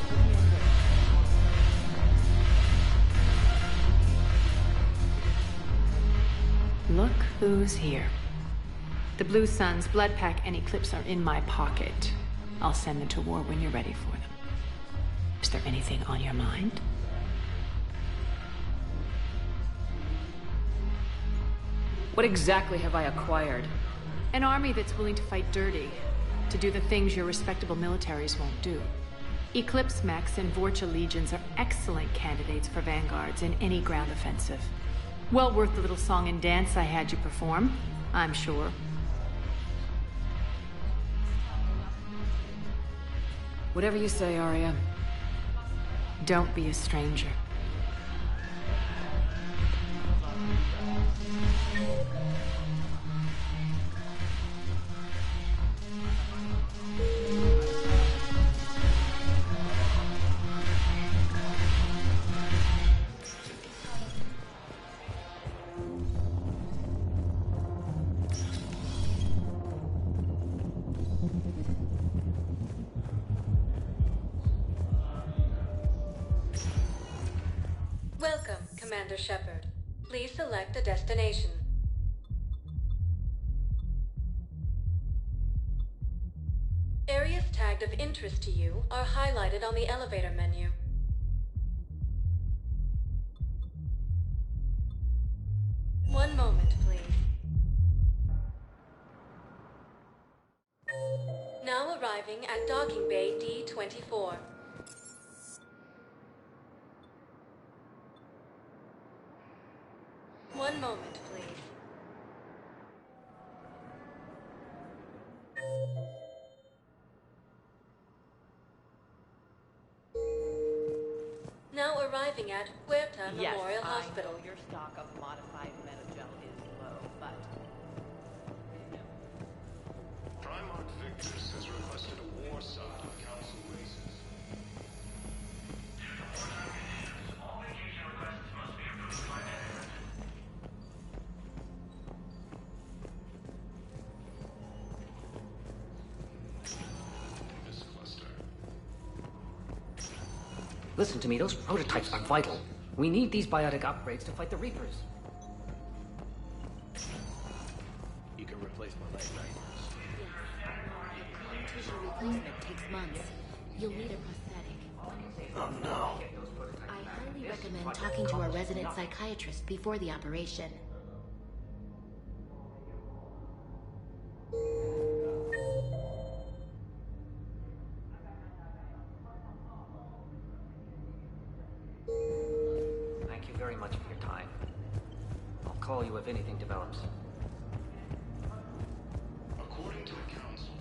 Look who's here. The Blue Suns, Blood Pack, and Eclipse are in my pocket. I'll send them to war when you're ready for them. Is there anything on your mind? What exactly have I acquired? An army that's willing to fight dirty, to do the things your respectable militaries won't do. Eclipse mechs and Vorcha legions are excellent candidates for vanguards in any ground offensive. Well worth the little song and dance I had you perform, I'm sure. Whatever you say, Arya. Don't be a stranger. Welcome, Commander Shepard. Please select a destination. Areas tagged of interest to you are highlighted on the elevator menu. One moment, please. Now arriving at Docking Bay D-24. arriving at Huerta Yes, Memorial I Hospital. know your stock of modified metagel is low, but... Primarch Victus has requested a war sum of Council races. This cluster. Listen to me, those prototypes are vital. We need these biotic upgrades to fight the Reapers. You can replace my leg, right? Clean tissue replacement takes months. You'll need a prosthetic. Oh no. I highly recommend talking to a resident psychiatrist before the operation. Thank you very much for your time. I'll call you if anything develops. According to the Council,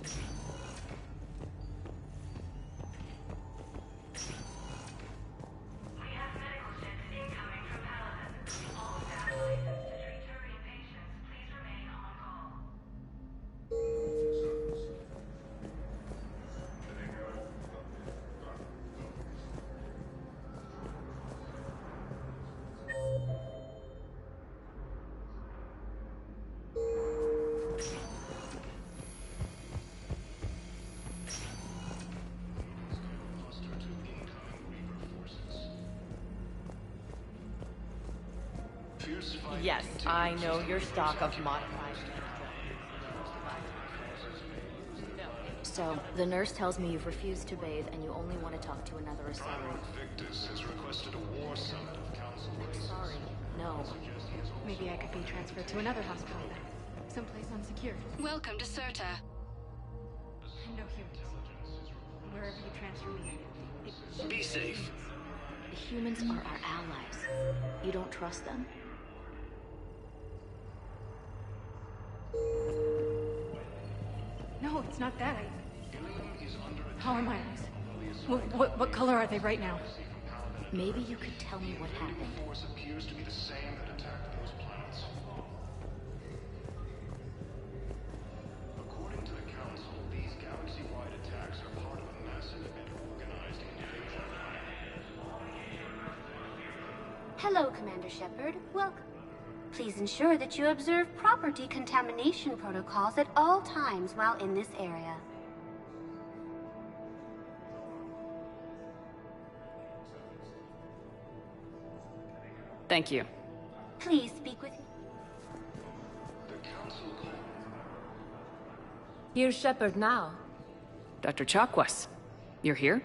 We have medical ships incoming from Paladin. All staff licensed to treat Turian patients, please remain on call. cluster to incoming Reaper forces. Fierce fighting Yes, continues I as know the your Reapers stock of occupy modified So, the nurse tells me you've refused to bathe and you only want to talk to another assailant. Primarch Victus has requested a war summit of Council races. Sorry, no. Maybe I could be transferred to another hospital then. Someplace unsecure. Welcome to Serta. No humans. Wherever you transfer me. Be safe. The humans are our allies. You don't trust them? No, it's not that. How are my eyes? What color are they right now? Maybe you could tell me what happened. Force appears to be the same that attacked those planets. According to the Council, these galaxy-wide attacks are part of a massive and organized invasion. Hello, Commander Shepard. Welcome. Please ensure that you observe proper decontamination protocols at all times while in this area. Thank you. Please speak with me. The Council called. Here's Shepard now. Dr. Chakwas, you're here?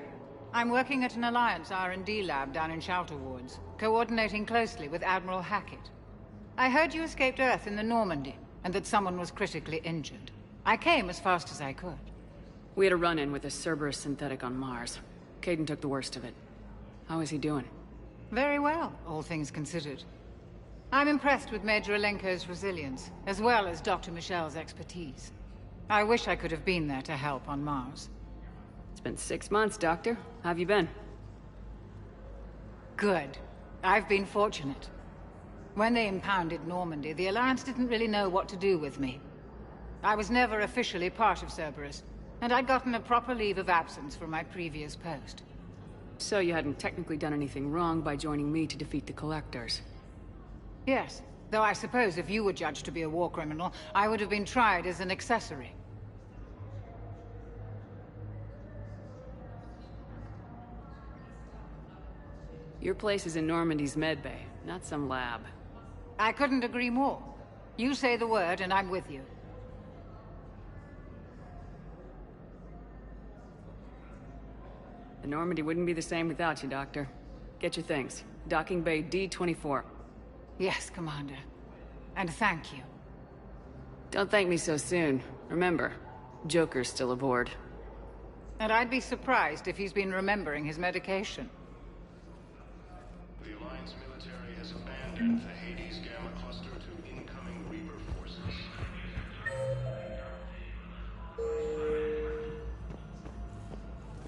I'm working at an Alliance R&D lab down in Shelter Wards, coordinating closely with Admiral Hackett. I heard you escaped Earth in the Normandy, and that someone was critically injured. I came as fast as I could. We had a run-in with a Cerberus synthetic on Mars. Caden took the worst of it. How is he doing? Very well, all things considered. I'm impressed with Major Alenko's resilience, as well as Dr. Michel's expertise. I wish I could have been there to help on Mars. It's been 6 months, Doctor. How have you been? Good. I've been fortunate. When they impounded Normandy, the Alliance didn't really know what to do with me. I was never officially part of Cerberus, and I'd gotten a proper leave of absence from my previous post. So you hadn't technically done anything wrong by joining me to defeat the Collectors? Yes, though I suppose if you were judged to be a war criminal, I would have been tried as an accessory. Your place is in Normandy's medbay, not some lab. I couldn't agree more. You say the word and I'm with you. The Normandy wouldn't be the same without you, Doctor. Get your things. Docking Bay D-24. Yes, Commander. And thank you. Don't thank me so soon. Remember, Joker's still aboard. And I'd be surprised if he's been remembering his medication. The Alliance military has abandoned the Hades Gamma cluster to incoming Reaper forces.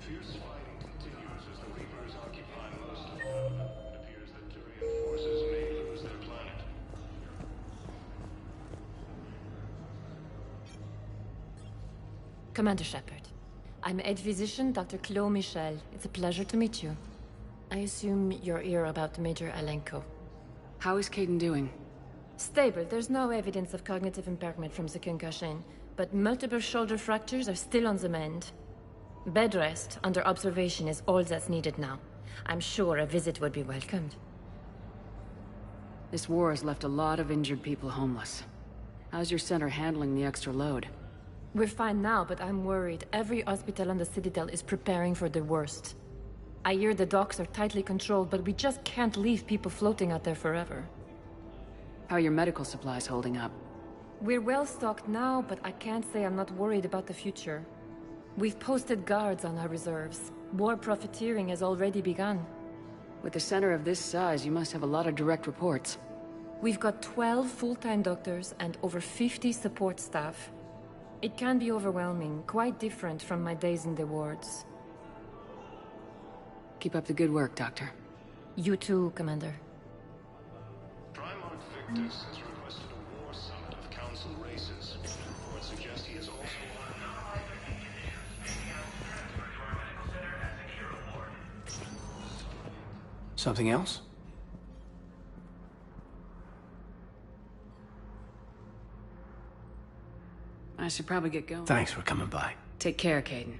Fierce fighting continues as the Reapers occupy most of the planet. It appears Commander Shepard. I'm Head Physician Dr. Claude Michel. It's a pleasure to meet you. I assume you're here about Major Alenko. How is Caden doing? Stable. There's no evidence of cognitive impairment from the concussion, but multiple shoulder fractures are still on the mend. Bed rest under observation is all that's needed now. I'm sure a visit would be welcomed. This war has left a lot of injured people homeless. How's your center handling the extra load? We're fine now, but I'm worried. Every hospital on the Citadel is preparing for the worst. I hear the docks are tightly controlled, but we just can't leave people floating out there forever. How are your medical supplies holding up? We're well stocked now, but I can't say I'm not worried about the future. We've posted guards on our reserves. War profiteering has already begun. With a center of this size, you must have a lot of direct reports. We've got 12 full-time doctors and over 50 support staff. It can be overwhelming, quite different from my days in the wards. Keep up the good work, Doctor. You too, Commander. Primarch Victus has requested a war summit of Council races. Reports suggest he is also Something else? I should probably get going. Thanks for coming by. Take care, Caden.